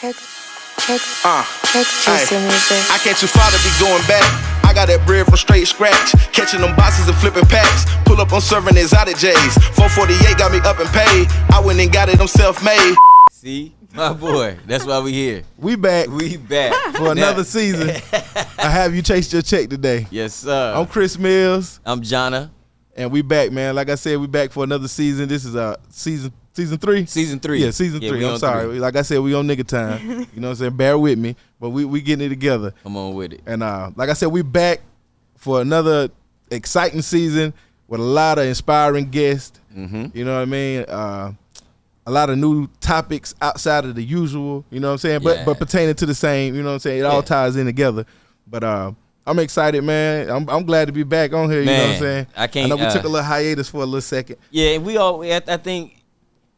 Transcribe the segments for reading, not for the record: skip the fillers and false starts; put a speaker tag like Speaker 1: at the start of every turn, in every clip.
Speaker 1: Check Juicy Music.
Speaker 2: I can't too far to be going back. I got that bread from straight scratch. Catching them boxes and flipping packs. Pull up on serving exotic J's. 448 got me up and paid. I went and got it, I'm self-made.
Speaker 3: See, my boy, that's why we here.
Speaker 4: We back
Speaker 3: For
Speaker 4: another season. I have you chased your check today.
Speaker 3: Yes, sir.
Speaker 4: I'm Chris Mills.
Speaker 3: I'm Jonna.
Speaker 4: And we back, man. Like I said, we back for another season. This is season 3?
Speaker 3: Season 3.
Speaker 4: Yeah, season 3. I'm sorry. 3. Like I said, we on nigga time. You know what I'm saying? Bear with me. But we getting it together.
Speaker 3: Come on with it.
Speaker 4: And like I said, we back for another exciting season with a lot of inspiring guests.
Speaker 3: Mm-hmm.
Speaker 4: You know what I mean? A lot of new topics outside of the usual, you know what I'm saying? But pertaining to the same, you know what I'm saying? It all ties in together. But I'm excited, man. I'm glad to be back on here, you know what I'm saying? I know we took a little hiatus for a little second.
Speaker 3: Yeah, I think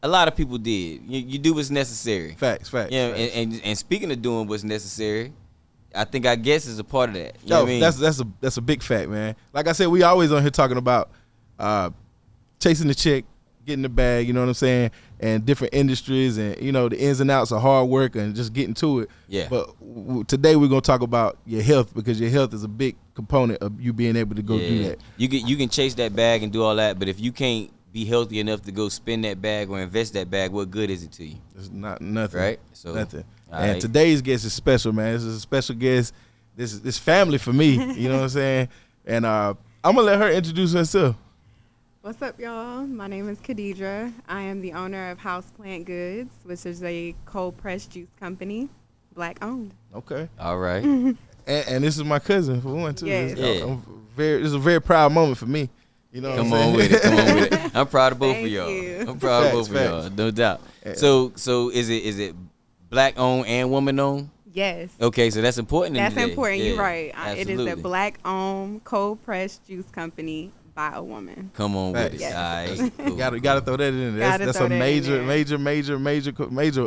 Speaker 3: a lot of people did. You do what's necessary.
Speaker 4: Facts.
Speaker 3: Yeah,
Speaker 4: facts.
Speaker 3: And speaking of doing what's necessary, I think our guest is a part of that. You know what I mean?
Speaker 4: That's a big fact, man. Like I said, we always on here talking about chasing the check, getting the bag, you know what I'm saying, and different industries and, you know, the ins and outs of hard work and just getting to it.
Speaker 3: Yeah.
Speaker 4: But today we're going to talk about your health, because your health is a big component of you being able to go do that.
Speaker 3: You can chase that bag and do all that, but if you can't be healthy enough to go spend that bag or invest that bag, what good is it to you?
Speaker 4: It's nothing.
Speaker 3: Right? So,
Speaker 4: nothing.
Speaker 3: And
Speaker 4: today's guest is special, man. This is a special guest. This is family for me, you know what I'm saying? And I'm going to let her introduce herself.
Speaker 5: What's up, y'all? My name is Kadedra. I am the owner of Houseplant Goods, which is a cold pressed juice company, black owned.
Speaker 4: Okay.
Speaker 3: All right.
Speaker 4: And this is my cousin for one too.
Speaker 5: Yes.
Speaker 4: It's a very proud moment for me. You know,
Speaker 3: Come
Speaker 4: what I'm
Speaker 3: on
Speaker 4: saying?
Speaker 3: with it. I'm proud of both
Speaker 5: Thank
Speaker 3: of y'all.
Speaker 5: you.
Speaker 3: I'm proud of both
Speaker 4: Facts.
Speaker 3: of y'all, no doubt. So is it black owned and woman owned?
Speaker 5: Yes.
Speaker 3: Okay, so that's important.
Speaker 5: That's
Speaker 3: today.
Speaker 5: important.
Speaker 3: Yeah,
Speaker 5: You're right. It is a
Speaker 3: absolutely.
Speaker 5: black owned cold pressed juice company by a woman.
Speaker 3: Come on with it.
Speaker 5: Yes.
Speaker 3: All right. Cool.
Speaker 4: Gotta throw that in there. That's a major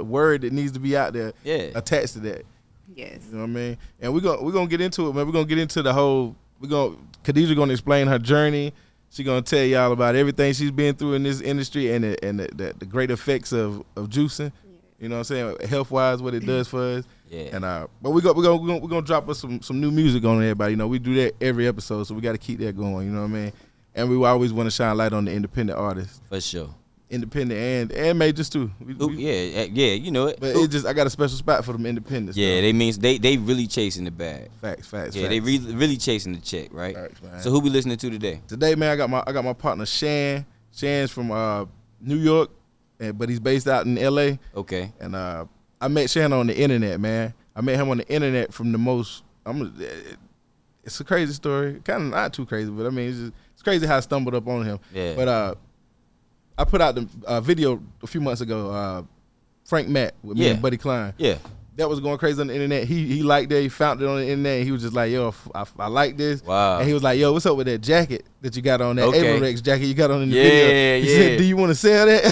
Speaker 4: word that needs to be out there.
Speaker 3: Yeah.
Speaker 4: Attached to that.
Speaker 5: Yes.
Speaker 4: You know what I mean? And we're gonna get into it, man. We're gonna get into the whole. Khadijah gonna explain her journey. She's gonna tell y'all about everything she's been through in this industry and the great effects of juicing. You know what I'm saying? Health wise, what it does for us.
Speaker 3: Yeah.
Speaker 4: And but we're gonna drop us some new music on everybody. You know, we do that every episode, so we got to keep that going. You know what I mean? And we always want to shine light on the independent artists,
Speaker 3: For sure.
Speaker 4: independent and majors too.
Speaker 3: Yeah, you know it.
Speaker 4: But it just I got a special spot for them independents.
Speaker 3: Yeah,
Speaker 4: though.
Speaker 3: they really chasing the bag.
Speaker 4: Facts.
Speaker 3: Yeah, they really chasing the check, right?
Speaker 4: Facts, man.
Speaker 3: So who we listening to today?
Speaker 4: Today, man, I got my partner Shan. Shan's from New York, but he's based out in L.A.
Speaker 3: Okay.
Speaker 4: And I met Shan on the internet, man. I met him on the internet from the most. It's a crazy story, kind of not too crazy, but I mean it's crazy how I stumbled up on him.
Speaker 3: Yeah.
Speaker 4: But I put out the video a few months ago. Frank Matt with me and Buddy Klein.
Speaker 3: Yeah.
Speaker 4: That was going crazy on the internet. He liked it. He found it on the internet. And he was just like, yo, I like this.
Speaker 3: Wow.
Speaker 4: And he was like, yo, what's up with that jacket that you got on, that
Speaker 3: Okay.
Speaker 4: Averex jacket you got on in the video? He said, do you want to sell that?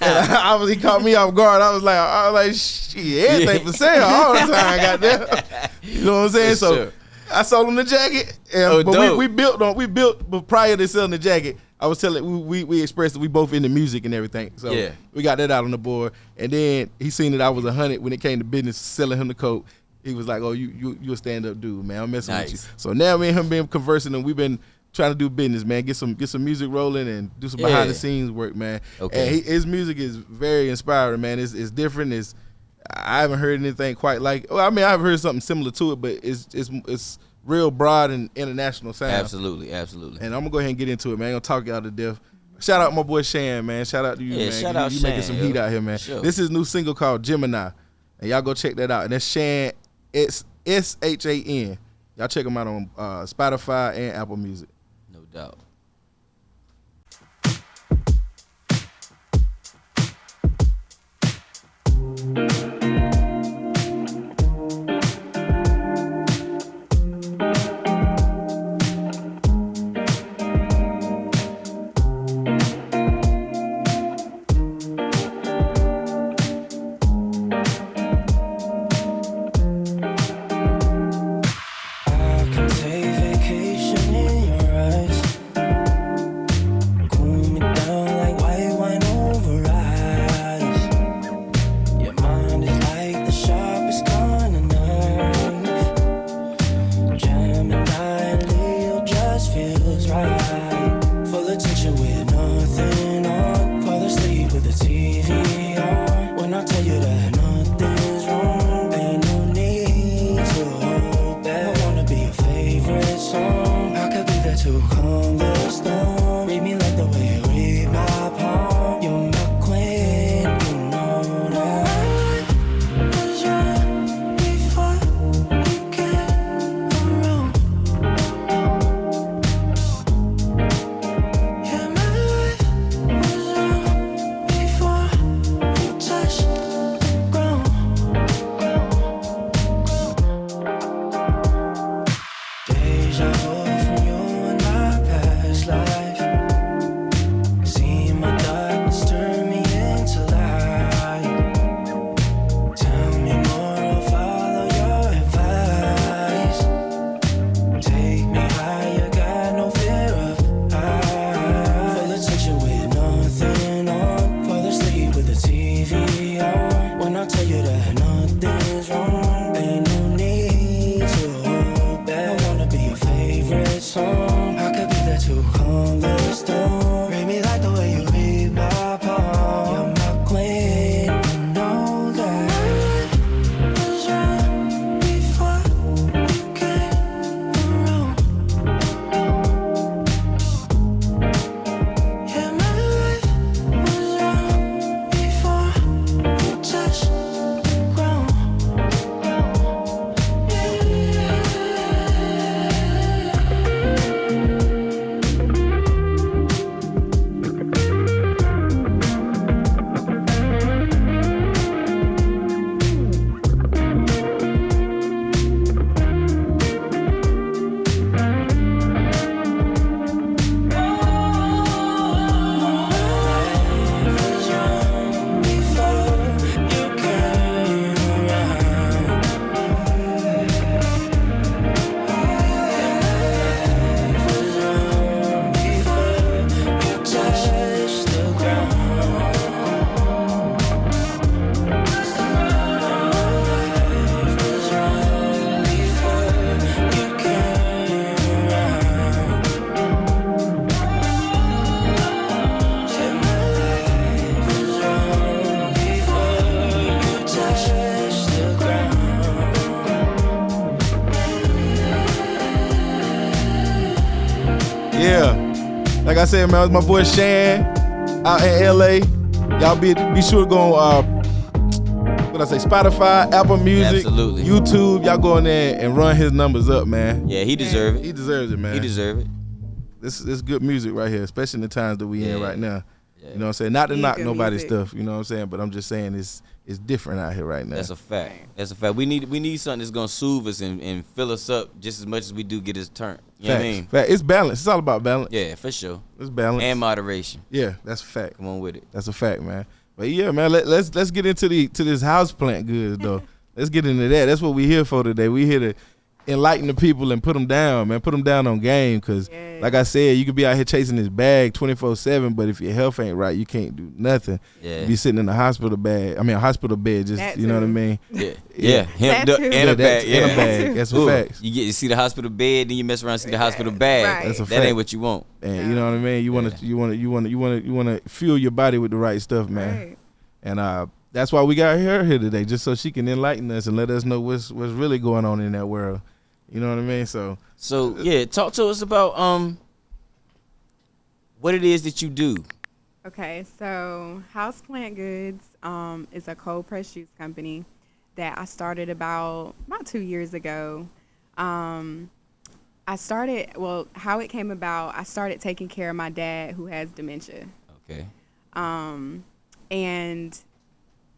Speaker 4: And he caught me off guard. I was like, shit, everything for sale all the time, goddamn. You know what I'm saying?
Speaker 3: For
Speaker 4: So
Speaker 3: sure.
Speaker 4: I sold him the jacket.
Speaker 3: Oh,
Speaker 4: but
Speaker 3: dope.
Speaker 4: we built, but prior to selling the jacket, I was telling we expressed that we both into music and everything. So
Speaker 3: Yeah.
Speaker 4: we got that out on the board. And then he seen that I was 100 when it came to business, selling him the coat. He was like, oh, you a stand-up dude, man. I'm messing with you. So now me and him been conversing, and we've been trying to do business, man. Get some music rolling and do some behind the scenes work, man.
Speaker 3: Okay.
Speaker 4: And his music is very inspiring, man. It's different. I haven't heard anything quite like. Well, I mean, I've heard something similar to it, but it's real broad and international sound.
Speaker 3: Absolutely.
Speaker 4: And I'm gonna go ahead and get into it, man. I'm gonna talk y'all to death. Shout out my boy Shan, man. Shout out to you, man.
Speaker 3: Shout out
Speaker 4: you
Speaker 3: Shan,
Speaker 4: making some heat out here, man.
Speaker 3: Sure.
Speaker 4: This is a new single called Gemini, and y'all go check that out. And that's Shan. It's SHAN. Y'all check him out on Spotify and Apple Music.
Speaker 3: No doubt.
Speaker 6: I can take vacation in your eyes.
Speaker 4: Like I said, man, it was my boy Shan out in LA. Y'all be sure to go on Spotify, Apple Music,
Speaker 3: Absolutely.
Speaker 4: YouTube. Y'all go in there and run his numbers up, man.
Speaker 3: Yeah, he deserve it.
Speaker 4: He deserves it, man.
Speaker 3: He deserve it.
Speaker 4: This is good music right here, especially in the times that we in right now.
Speaker 3: Yeah.
Speaker 4: You know what I'm saying? Not to
Speaker 5: He
Speaker 4: knock
Speaker 5: good
Speaker 4: nobody's
Speaker 5: music.
Speaker 4: stuff, you know what I'm saying? But I'm just saying it's different out here right now.
Speaker 3: That's a fact. That's a fact. We need something that's gonna soothe us and fill us up just as much as we do get us turned. You know what I mean?
Speaker 4: Fact. It's balance. It's all about balance.
Speaker 3: Yeah, for sure.
Speaker 4: It's balance.
Speaker 3: And moderation.
Speaker 4: Yeah, that's a fact.
Speaker 3: Come on with it.
Speaker 4: That's a fact, man. But yeah, man, let's get into this house plant goods though. Let's get into that. That's what we here for today. We here to enlighten the people and put them down, man. Put them down on game, because like I said, you could be out here chasing this bag 24/7, but if your health ain't right, you can't do nothing.
Speaker 3: Yeah.
Speaker 4: You be sitting in a hospital bed, just
Speaker 5: That
Speaker 4: you know what I
Speaker 5: too.
Speaker 4: mean?
Speaker 3: Yeah. Hemmed up
Speaker 5: too.
Speaker 3: in a bag.
Speaker 4: In a
Speaker 3: Yeah.
Speaker 4: bag. That's a fact.
Speaker 3: You get to see the hospital bed, then you mess around and see the hospital bag.
Speaker 5: Right.
Speaker 4: That's a
Speaker 3: That
Speaker 4: fact.
Speaker 3: ain't what you want.
Speaker 4: And you know what I mean? You want to fuel your body with the right stuff, man.
Speaker 5: Right.
Speaker 4: And that's why we got her here today, just so she can enlighten us and let us know what's really going on in that world. You know what I mean? So
Speaker 3: yeah, talk to us about what it is that you do.
Speaker 5: Okay, so Houseplant Goods is a cold pressed juice company that I started about 2 years ago. How it came about, I started taking care of my dad who has dementia.
Speaker 3: Okay.
Speaker 5: And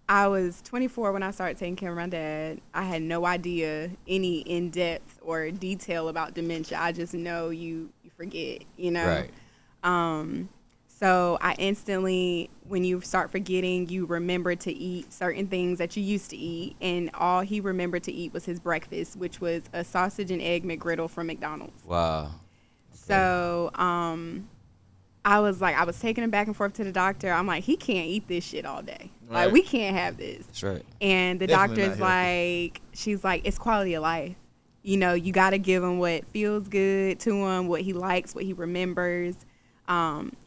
Speaker 5: I was 24 when I started taking care of my dad. I had no idea any in-depth or detail about dementia. I just know you forget, you know?
Speaker 3: Right.
Speaker 5: So I instantly, when you start forgetting, you remember to eat certain things that you used to eat. And all he remembered to eat was his breakfast, which was a sausage and egg McGriddle from McDonald's.
Speaker 3: Wow. Okay.
Speaker 5: So I was taking him back and forth to the doctor. I'm like, he can't eat this shit all day.
Speaker 4: Right.
Speaker 5: Like, we can't have this.
Speaker 3: That's right.
Speaker 5: And the
Speaker 4: Definitely
Speaker 5: doctor's
Speaker 4: not healthy.
Speaker 5: like, she's like, it's quality of life. You know, you got to give him what feels good to him, what he likes, what he remembers.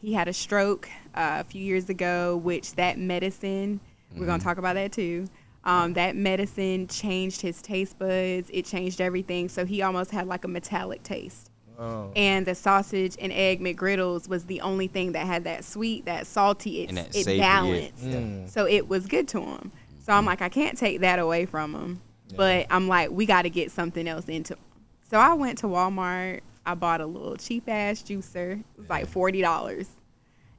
Speaker 5: He had a stroke a few years ago, which that medicine, we're going to talk about that too. That medicine changed his taste buds. It changed everything. So he almost had like a metallic taste.
Speaker 4: Oh.
Speaker 5: And the sausage and egg McGriddles was the only thing that had that sweet, that salty,
Speaker 3: And that
Speaker 5: it
Speaker 3: savory,
Speaker 5: balanced.
Speaker 3: yeah.
Speaker 5: So it was good to him. So I'm like, I can't take that away from him. But I'm like, we got to get something else into him. So I went to Walmart. I bought a little cheap ass juicer. It was like $40.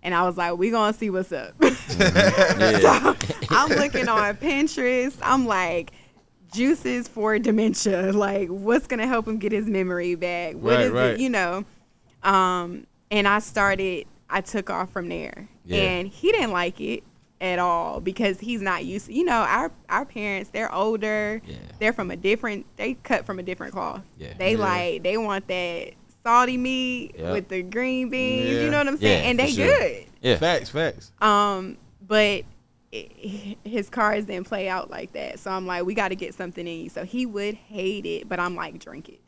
Speaker 5: And I was like, we going to see what's up. So I'm looking on Pinterest. I'm like, juices for dementia. Like, what's going to help him get his memory back? What is it, you know? And I took off from there.
Speaker 3: Yeah.
Speaker 5: And he didn't like it at all because he's not used to, you know, our parents, they're older.
Speaker 3: Yeah.
Speaker 5: They're they cut from a different cloth.
Speaker 3: Yeah.
Speaker 5: They want that salty meat
Speaker 3: Yep.
Speaker 5: with the green beans,
Speaker 4: Yeah.
Speaker 5: you know what I'm saying?
Speaker 3: Yeah,
Speaker 5: And
Speaker 3: for
Speaker 5: they
Speaker 3: sure.
Speaker 5: good.
Speaker 3: Yeah.
Speaker 4: Facts.
Speaker 5: But his cards didn't play out like that. So I'm like, we got to get something in you. So he would hate it, but I'm like, drink it.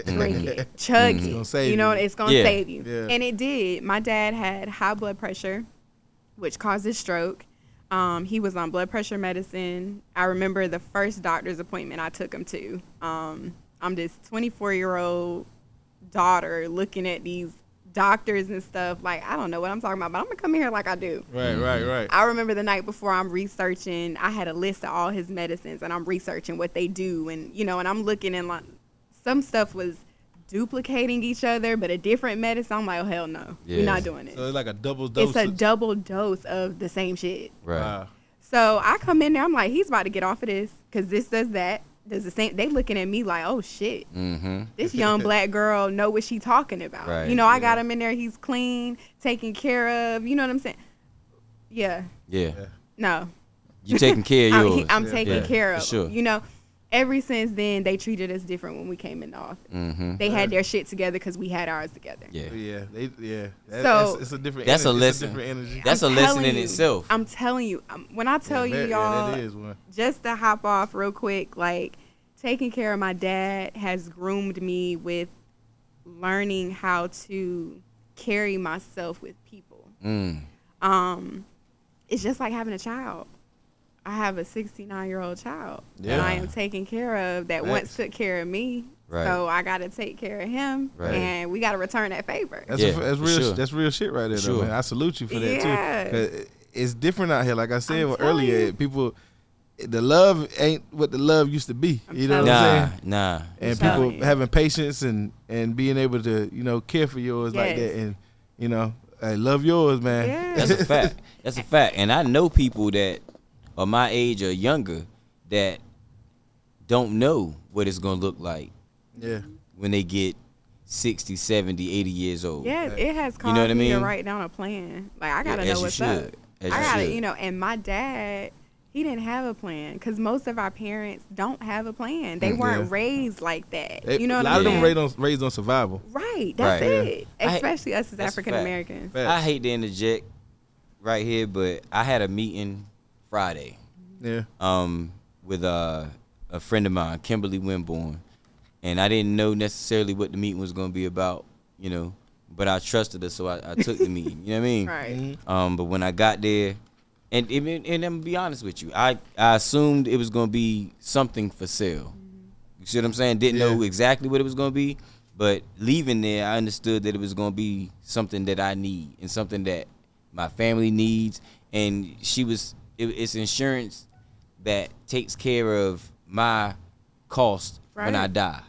Speaker 5: Drink it. Chug
Speaker 4: It's
Speaker 5: it.
Speaker 4: gonna save
Speaker 5: You know,
Speaker 4: you.
Speaker 5: it's going to
Speaker 3: Yeah.
Speaker 5: save you.
Speaker 4: Yeah.
Speaker 5: And it did. My dad had high blood pressure, which causes stroke. He was on blood pressure medicine. I remember the first doctor's appointment I took him to. I'm this 24-year-old daughter looking at these doctors and stuff. Like, I don't know what I'm talking about, but I'm going to come in here like I do.
Speaker 4: Right.
Speaker 5: I remember the night before I'm researching, I had a list of all his medicines and I'm researching what they do. And, you know, and I'm looking and like some stuff was duplicating each other, but a different medicine. I'm like, oh, hell no.
Speaker 3: Yeah.
Speaker 5: We're not doing it.
Speaker 4: So it's like a double dose.
Speaker 5: It's a double dose of the same shit.
Speaker 3: Right.
Speaker 4: Wow.
Speaker 5: So I come in there, I'm like, he's about to get off of this because this does that. Does the same. They looking at me like, oh shit, this young black girl know what she talking about.
Speaker 3: Right,
Speaker 5: You know, I got him in there. He's clean, taken care of. You know what I'm saying? Yeah.
Speaker 3: Yeah.
Speaker 5: No.
Speaker 3: You taking care of yours.
Speaker 5: I'm taking care of
Speaker 3: for sure.
Speaker 5: him. You know, ever since then, they treated us different when we came in the office. They had their shit together because we had ours together.
Speaker 3: Yeah.
Speaker 5: So-
Speaker 4: it's a different.
Speaker 3: That's a
Speaker 4: energy.
Speaker 3: lesson.
Speaker 4: It's a different energy.
Speaker 3: That's
Speaker 5: I'm
Speaker 3: a lesson
Speaker 5: telling
Speaker 3: in
Speaker 5: you,
Speaker 3: itself.
Speaker 5: I'm telling you, when I tell you, y'all,
Speaker 4: that is one.
Speaker 5: just to hop off real quick, like taking care of my dad has groomed me with learning how to carry myself with people. It's just like having a child. I have a 69-year-old child
Speaker 4: Yeah.
Speaker 5: that I am taking care of that once took care of me.
Speaker 3: Right.
Speaker 5: So I got to take care of him,
Speaker 3: Right.
Speaker 5: and we got to return that favor.
Speaker 4: That's
Speaker 3: Yeah,
Speaker 4: that's
Speaker 3: for
Speaker 4: real.
Speaker 3: sure.
Speaker 4: That's real shit right there, though,
Speaker 3: Sure.
Speaker 4: man. I salute you for
Speaker 5: Yeah.
Speaker 4: that too. 'Cause it's different out here. Like I said
Speaker 5: I'm telling
Speaker 4: earlier,
Speaker 5: you.
Speaker 4: people, the love ain't what the love used to be.
Speaker 5: I'm
Speaker 4: You know what
Speaker 5: telling
Speaker 4: I'm
Speaker 3: Nah,
Speaker 4: saying?
Speaker 3: nah.
Speaker 4: And
Speaker 5: I'm
Speaker 4: people
Speaker 5: telling you.
Speaker 4: having patience and being able to, you know, care for yours like
Speaker 5: Yes.
Speaker 4: that, and you know, I love yours, man.
Speaker 5: Yeah.
Speaker 3: That's a fact. That's a fact. And I know people that are my age or younger that don't know what it's gonna look like
Speaker 4: Yeah.
Speaker 3: when they get 60, 70, 80 years old.
Speaker 5: Yeah, it has caused
Speaker 3: You know what I
Speaker 5: me to
Speaker 3: mean?
Speaker 5: write down a plan. Like, I got to
Speaker 3: Yeah, as
Speaker 5: know
Speaker 3: you
Speaker 5: what's up.
Speaker 3: should. As
Speaker 5: I
Speaker 3: you
Speaker 5: got to,
Speaker 3: should.
Speaker 5: you know, and my dad, he didn't have a plan because most of our parents don't have a plan. They weren't
Speaker 4: Yeah.
Speaker 5: raised like that.
Speaker 4: They-
Speaker 5: You know
Speaker 4: a
Speaker 5: what
Speaker 4: lot
Speaker 5: I'm
Speaker 4: of them
Speaker 5: saying?
Speaker 4: raised on survival.
Speaker 5: Right, that's
Speaker 3: Right.
Speaker 5: it.
Speaker 3: I-
Speaker 5: Especially us as
Speaker 3: that's a
Speaker 5: African Americans.
Speaker 4: Fact.
Speaker 3: I hate to interject right here, but I had a meeting Friday
Speaker 4: Yeah.
Speaker 3: with a friend of mine, Kimberly Winborn, and I didn't know necessarily what the meeting was going to be about, you know, but I trusted her, so I took the meeting. You know what I mean?
Speaker 5: Right.
Speaker 3: But when I got there, and I'm gonna be honest with you, I assumed it was gonna be something for sale. You see what I'm saying? Didn't know exactly what it was gonna be, but leaving there, I understood that it was gonna be something that I need and something that my family needs. And it's insurance that takes care of my cost when I
Speaker 5: Right.
Speaker 3: die.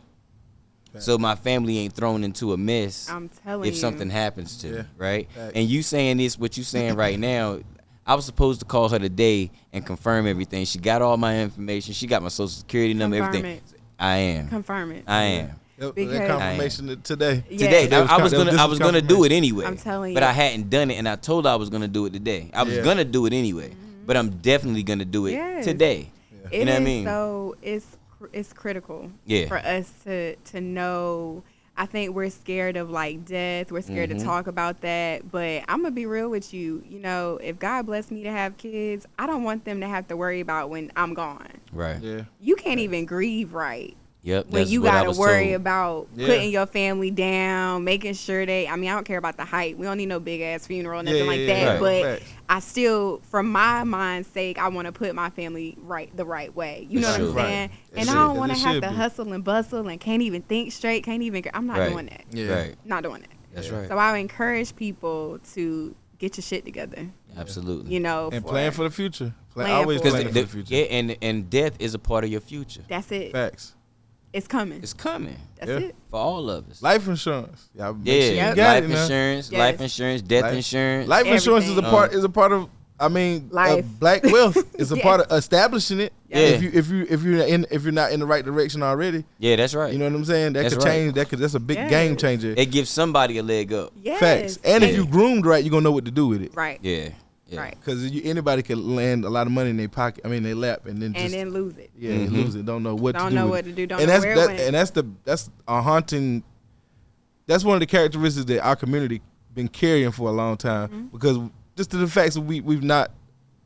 Speaker 3: So my family ain't thrown into a mess
Speaker 5: I'm telling
Speaker 3: if
Speaker 5: you.
Speaker 3: something happens to me, right?
Speaker 4: Facts.
Speaker 3: And you saying this, what you saying right now, I was supposed to call her today and confirm everything. She got all my information. She got my social security number,
Speaker 5: Confirm
Speaker 3: everything.
Speaker 5: it.
Speaker 3: I am.
Speaker 5: Confirm it.
Speaker 3: I am.
Speaker 4: That
Speaker 5: Because-
Speaker 4: confirmation today.
Speaker 5: Yeah.
Speaker 3: Today,
Speaker 5: That
Speaker 4: was
Speaker 3: I was
Speaker 4: con-
Speaker 3: gonna,
Speaker 4: this
Speaker 3: I
Speaker 4: was
Speaker 3: was gonna do it anyway.
Speaker 5: I'm telling
Speaker 3: but
Speaker 5: you.
Speaker 3: I hadn't done it, and I told her I was gonna do it today. I was
Speaker 4: Yeah.
Speaker 3: gonna do it anyway, but I'm definitely gonna do it
Speaker 5: Yes.
Speaker 3: today.
Speaker 5: It
Speaker 3: You know what I
Speaker 5: is
Speaker 3: mean?
Speaker 5: So it's critical
Speaker 3: Yeah.
Speaker 5: for us to know. I think we're scared of like death. We're scared
Speaker 3: Mm-hmm.
Speaker 5: to talk about that. But I'm gonna be real with you. You know, if God bless me to have kids, I don't want them to have to worry about when I'm gone.
Speaker 3: Right.
Speaker 4: Yeah.
Speaker 5: You can't even grieve right
Speaker 3: Yep.
Speaker 5: when
Speaker 3: that's
Speaker 5: you
Speaker 3: what I
Speaker 5: gotta
Speaker 3: was
Speaker 5: worry
Speaker 3: told.
Speaker 5: about
Speaker 4: Yeah.
Speaker 5: putting your family down, making sure I don't care about the hype. We don't need no big ass funeral, nothing like that.
Speaker 3: Right.
Speaker 5: But
Speaker 4: Facts.
Speaker 5: I still, from my mind's sake, I want to put my family the right way. You know
Speaker 3: For
Speaker 5: what
Speaker 3: sure.
Speaker 5: I'm saying?
Speaker 4: Right. It
Speaker 5: And I
Speaker 4: should,
Speaker 5: don't
Speaker 4: 'cause
Speaker 5: want
Speaker 4: it
Speaker 5: to have
Speaker 4: should
Speaker 5: to
Speaker 4: be.
Speaker 5: hustle and bustle and can't even think straight, can't even. I'm not
Speaker 3: Right.
Speaker 5: doing that.
Speaker 4: Yeah.
Speaker 3: Right.
Speaker 5: Not doing it.
Speaker 3: That's right.
Speaker 5: So I encourage people to get your shit together.
Speaker 3: Absolutely.
Speaker 5: You know,
Speaker 4: And plan for the future.
Speaker 5: Plan
Speaker 4: Always
Speaker 5: for
Speaker 4: plan
Speaker 5: it.
Speaker 4: for the future.
Speaker 3: Yeah, and death is a part of your future.
Speaker 5: That's it.
Speaker 4: Facts.
Speaker 5: It's coming.
Speaker 3: It's coming
Speaker 5: That's
Speaker 4: Yeah.
Speaker 5: it.
Speaker 3: for all of us.
Speaker 4: Life insurance. Y'all make
Speaker 3: Yeah,
Speaker 4: sure you
Speaker 5: Yep.
Speaker 4: got
Speaker 3: life
Speaker 4: it now.
Speaker 3: insurance,
Speaker 5: Yes.
Speaker 3: life insurance, death
Speaker 4: Life-
Speaker 3: insurance.
Speaker 4: Life insurance is a
Speaker 5: Everything.
Speaker 4: part of. I mean,
Speaker 5: Life.
Speaker 4: black wealth is a
Speaker 5: Yes.
Speaker 4: part of establishing it.
Speaker 3: Yeah.
Speaker 4: If you're not in the right direction already,
Speaker 3: Yeah, that's right.
Speaker 4: you know what I'm saying. That
Speaker 3: That's
Speaker 4: could
Speaker 3: right.
Speaker 4: change. That's a big
Speaker 5: Yes.
Speaker 4: game changer.
Speaker 3: It gives somebody a leg up.
Speaker 5: Yes.
Speaker 4: Facts. And if
Speaker 3: Yeah.
Speaker 4: you groomed right, you're gonna know what to do with it.
Speaker 5: Right.
Speaker 3: Yeah. Yeah.
Speaker 5: Right.
Speaker 4: Because anybody can land a lot of money in their pocket. I mean, their lap, and then
Speaker 5: And then lose it.
Speaker 4: yeah,
Speaker 3: Mhm.
Speaker 4: lose it. Don't know what to
Speaker 5: Don't
Speaker 4: do.
Speaker 5: know
Speaker 4: with
Speaker 5: what
Speaker 4: it.
Speaker 5: to do. Don't
Speaker 4: and
Speaker 5: know
Speaker 4: that's
Speaker 5: where it
Speaker 4: that,
Speaker 5: went.
Speaker 4: and that's a haunting. That's one of the characteristics that our community been carrying for a long time,
Speaker 5: Mm-hmm.
Speaker 4: because just to the facts that we've not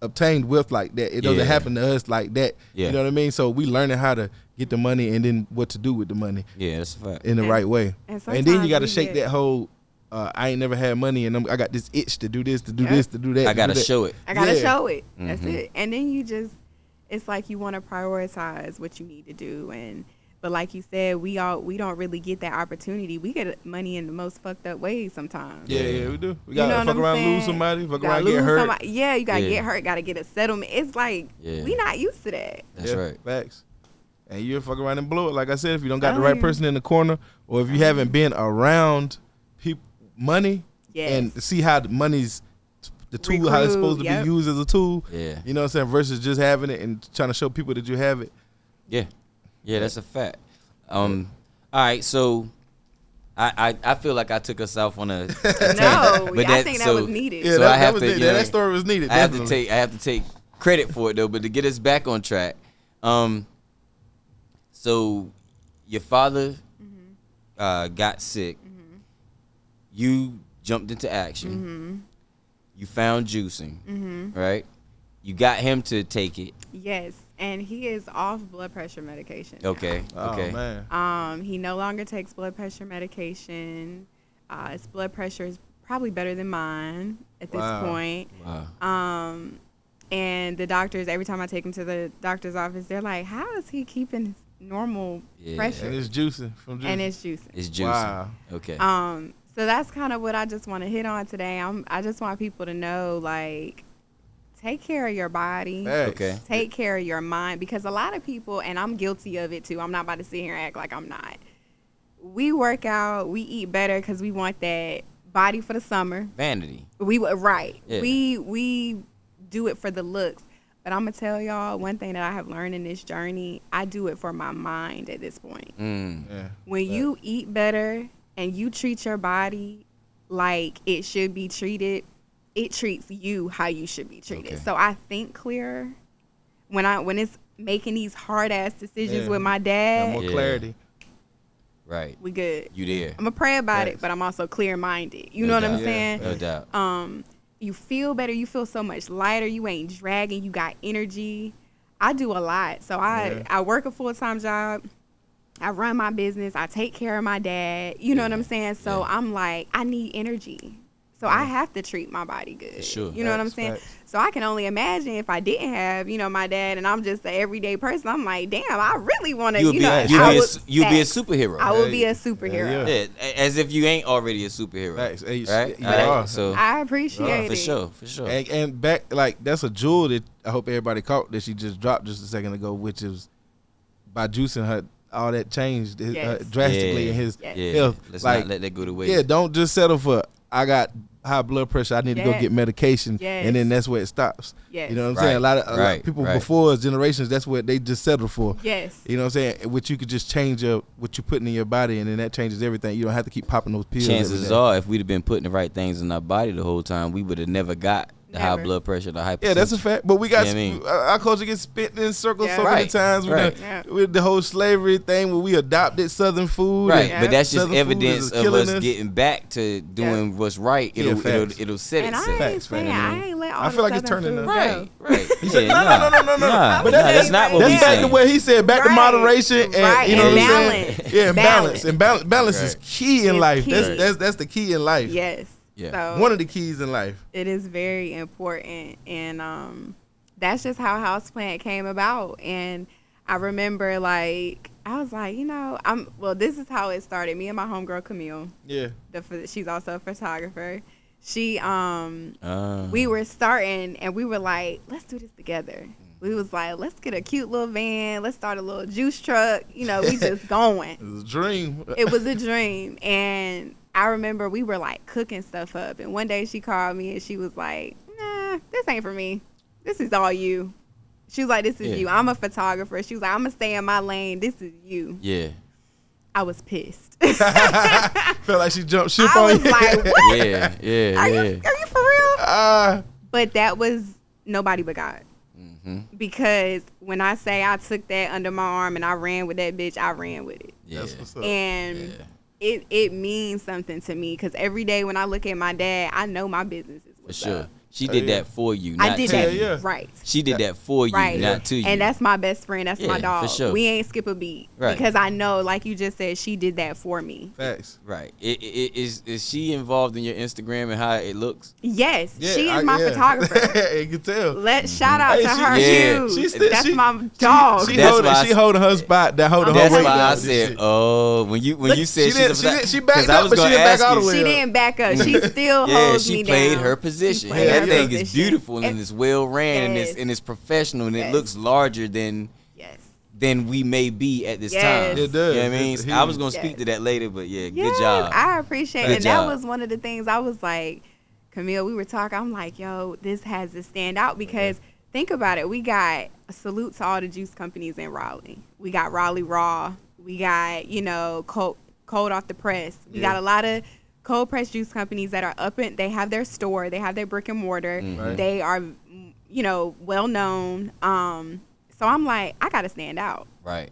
Speaker 4: obtained wealth like that. It doesn't
Speaker 3: Yeah.
Speaker 4: happen to us like that.
Speaker 3: Yeah.
Speaker 4: You know what I mean? So we learning how to get the money and then what to do with the money
Speaker 3: Yeah, that's a fact.
Speaker 4: in the
Speaker 5: And-
Speaker 4: right way.
Speaker 5: and
Speaker 4: And then you
Speaker 5: sometimes
Speaker 4: got to
Speaker 5: we
Speaker 4: shake
Speaker 5: get-
Speaker 4: that whole. I ain't never had money, and I got this itch to do this, to do
Speaker 5: Yep.
Speaker 4: this, to do that.
Speaker 3: I
Speaker 4: to
Speaker 3: gotta
Speaker 4: do that.
Speaker 3: show it.
Speaker 5: I gotta
Speaker 4: Yeah.
Speaker 5: show it. That's
Speaker 3: Mhm.
Speaker 5: it. And then you just, it's like you want to prioritize what you need to do. But like you said, we don't really get that opportunity. We get money in the most fucked up ways sometimes.
Speaker 4: Yeah, we do. We
Speaker 5: You know
Speaker 4: gotta
Speaker 5: what
Speaker 4: fuck
Speaker 5: I'm
Speaker 4: around,
Speaker 5: saying?
Speaker 4: lose somebody, fuck
Speaker 5: You
Speaker 4: around,
Speaker 5: gotta
Speaker 4: get
Speaker 5: lose
Speaker 4: hurt.
Speaker 5: somebody. Yeah, you gotta
Speaker 3: Yeah.
Speaker 5: get hurt. Gotta get a settlement. It's like
Speaker 3: Yeah.
Speaker 5: we not used to that.
Speaker 3: That's
Speaker 4: Yeah,
Speaker 3: right.
Speaker 4: Facts. And you'll fuck around and blow it. Like I said, if you don't got the
Speaker 5: Telling
Speaker 4: right
Speaker 5: you.
Speaker 4: person in the corner, or if you haven't been around money
Speaker 5: Yes.
Speaker 4: and see how the money's the tool, how it's supposed to
Speaker 5: Recruit,
Speaker 4: be used as a tool.
Speaker 3: Yeah.
Speaker 4: You know what I'm saying? Versus just having it and trying to show people that you have it.
Speaker 3: Yeah. Yeah, that's a fact. All right, so I feel like I took us off on a
Speaker 5: No,
Speaker 3: tangent,
Speaker 5: I think that was needed.
Speaker 4: Yeah,
Speaker 3: So
Speaker 4: that,
Speaker 3: I have
Speaker 4: was
Speaker 3: to,
Speaker 4: it.
Speaker 3: you
Speaker 4: Yeah,
Speaker 3: know,
Speaker 4: that story was needed.
Speaker 3: I have to
Speaker 4: definitely.
Speaker 3: take credit for it though, but to get us back on track, so your father got sick. You jumped into action. You found juicing, right? You got him to take it.
Speaker 5: Yes, and he is off blood pressure medication. now.
Speaker 3: Okay.
Speaker 4: Oh,
Speaker 3: Okay.
Speaker 4: man.
Speaker 5: He no longer takes blood pressure medication. His blood pressure is probably better than mine at this
Speaker 4: Wow.
Speaker 5: point.
Speaker 3: Wow.
Speaker 5: And the doctors, every time I take him to the doctor's office, they're like, how is he keeping his normal pressure?
Speaker 4: And it's juicing from juicing.
Speaker 5: And it's juicing.
Speaker 3: It's juicing.
Speaker 4: Wow.
Speaker 3: Okay.
Speaker 5: So that's kind of what I just want to hit on today. I just want people to know, like, take care of your body.
Speaker 3: Okay.
Speaker 5: Take care of your mind, because a lot of people, and I'm guilty of it too. I'm not about to sit here and act like I'm not. We work out, we eat better because we want that body for the summer.
Speaker 3: Vanity.
Speaker 5: Right.
Speaker 3: Yeah.
Speaker 5: We do it for the looks. But I'm going to tell y'all one thing that I have learned in this journey. I do it for my mind at this point.
Speaker 3: Yeah.
Speaker 5: When you eat better and you treat your body like it should be treated, it treats you how you should be treated.
Speaker 3: Okay.
Speaker 5: So I think clearer when it's making these hard ass decisions with my dad.
Speaker 4: More clarity.
Speaker 3: Right.
Speaker 5: We good.
Speaker 3: You there.
Speaker 5: I'm gonna pray about it, but I'm also clear minded. You know what I'm saying?
Speaker 3: No doubt.
Speaker 5: You feel better. You feel so much lighter. You ain't dragging. You got energy. I do a lot. So I work a full-time job. I run my business. I take care of my dad. You know what I'm saying? So I'm like, I need energy. So I have to treat my body good.
Speaker 3: For sure.
Speaker 5: You know what I'm saying? So I can only imagine if I didn't have, my dad and I'm just an everyday person, I'm like, damn, I really want to,
Speaker 3: You'll be a superhero.
Speaker 5: I would be a superhero.
Speaker 3: Yeah, as if you ain't already a superhero.
Speaker 4: Facts. Hey,
Speaker 3: right?
Speaker 4: you
Speaker 3: All right.
Speaker 4: are.
Speaker 3: So
Speaker 5: I appreciate
Speaker 3: for
Speaker 5: it.
Speaker 3: sure.
Speaker 4: And back, like, that's a jewel that I hope everybody caught that she just dropped just a second ago, which is by juicing her, all that changed drastically in his health.
Speaker 3: Let's
Speaker 4: like,
Speaker 3: not let that go to waste.
Speaker 4: Yeah, don't just settle for, I got high blood pressure, I need to go get medication, and then that's where it stops. You know what I'm saying? A lot of people before us, generations, that's what they just settle for.
Speaker 5: Yes.
Speaker 4: You know what I'm saying? Which you could just change what you're putting in your body, and then that changes everything. You don't have to keep popping those pills.
Speaker 3: Chances are, if we'd have been putting the right things in our body the whole time, we would have never got the high blood pressure, the hypertension. Yeah,
Speaker 4: that's a fact. But we got our culture gets spit in circles so many times with the whole slavery thing where we adopted Southern food.
Speaker 3: Right, but that's just evidence of us getting back to doing what's right. It'll set
Speaker 5: and
Speaker 3: itself.
Speaker 5: I ain't saying I ain't let all
Speaker 4: I feel like
Speaker 5: the
Speaker 4: it's turning
Speaker 5: food
Speaker 3: right.
Speaker 4: He said, no.
Speaker 3: But that's not what we
Speaker 4: That's back
Speaker 3: saying.
Speaker 4: to what he said. Back to moderation and you know what I'm saying? Yeah, and balance. And balance is key in life. That's the key in life.
Speaker 5: Yes.
Speaker 3: Yeah.
Speaker 5: So
Speaker 4: one of the keys in life.
Speaker 5: It is very important, and that's just how Houseplant came about. And I remember, like, I was like, this is how it started. Me and my homegirl Camille.
Speaker 4: Yeah.
Speaker 5: She's also a photographer. She we were starting, and we were like, let's do this together. We was like, let's get a cute little van. Let's start a little juice truck. We just going.
Speaker 4: It was a dream.
Speaker 5: It was a dream, and I remember we were like cooking stuff up, and one day she called me and she was like, nah, this ain't for me. This is all you. She was like, this is you. I'm a photographer. She was like, I'm going to stay in my lane. This is you.
Speaker 3: Yeah.
Speaker 5: I was pissed.
Speaker 4: Felt like she jumped ship
Speaker 5: I
Speaker 4: on
Speaker 5: was
Speaker 4: you.
Speaker 5: like, what?
Speaker 3: Yeah.
Speaker 5: Are you for real? But that was nobody but God.
Speaker 3: Mm-hmm.
Speaker 5: Because when I say I took that under my arm and I ran with that bitch, I ran with it.
Speaker 3: Yeah.
Speaker 4: That's what's up.
Speaker 5: And it means something to me, because every day when I look at my dad, I know my business is what's
Speaker 3: for sure.
Speaker 5: up.
Speaker 3: She did that for you, not
Speaker 5: I did
Speaker 3: to
Speaker 5: that,
Speaker 3: you.
Speaker 5: right.
Speaker 3: She did that for you, not to you.
Speaker 5: And that's my best friend. That's my dog.
Speaker 3: For sure.
Speaker 5: We ain't skip a beat.
Speaker 3: Right.
Speaker 5: Because I know, like you just said, she did that for me.
Speaker 4: Facts.
Speaker 3: Right. Is she involved in your Instagram and how it looks?
Speaker 5: Yes. She is my photographer.
Speaker 4: You can tell.
Speaker 5: Shout out to her too. That's my dog.
Speaker 4: She holding her spot. That's
Speaker 3: why I said, when you said
Speaker 4: she backed up, but she didn't back all the way.
Speaker 5: She didn't back up. She still holds me down.
Speaker 3: She played her position. That thing is beautiful and it's well ran and it's professional and it looks larger than we may be at this time.
Speaker 4: It does.
Speaker 3: You know what I mean? I was gonna speak to that later, but good job.
Speaker 5: I appreciate it. And that was one of the things I was like, Camille, we were talking, I'm like, yo, this has to stand out, because think about it. We got a salute to all the juice companies in Raleigh. We got Raleigh Raw. We got, cold off the press. We got a lot of cold press juice companies that are up and they have their store, they have their brick and mortar.
Speaker 3: Mm-hmm.
Speaker 5: They are, well known. So I'm like, I gotta stand out.
Speaker 3: Right.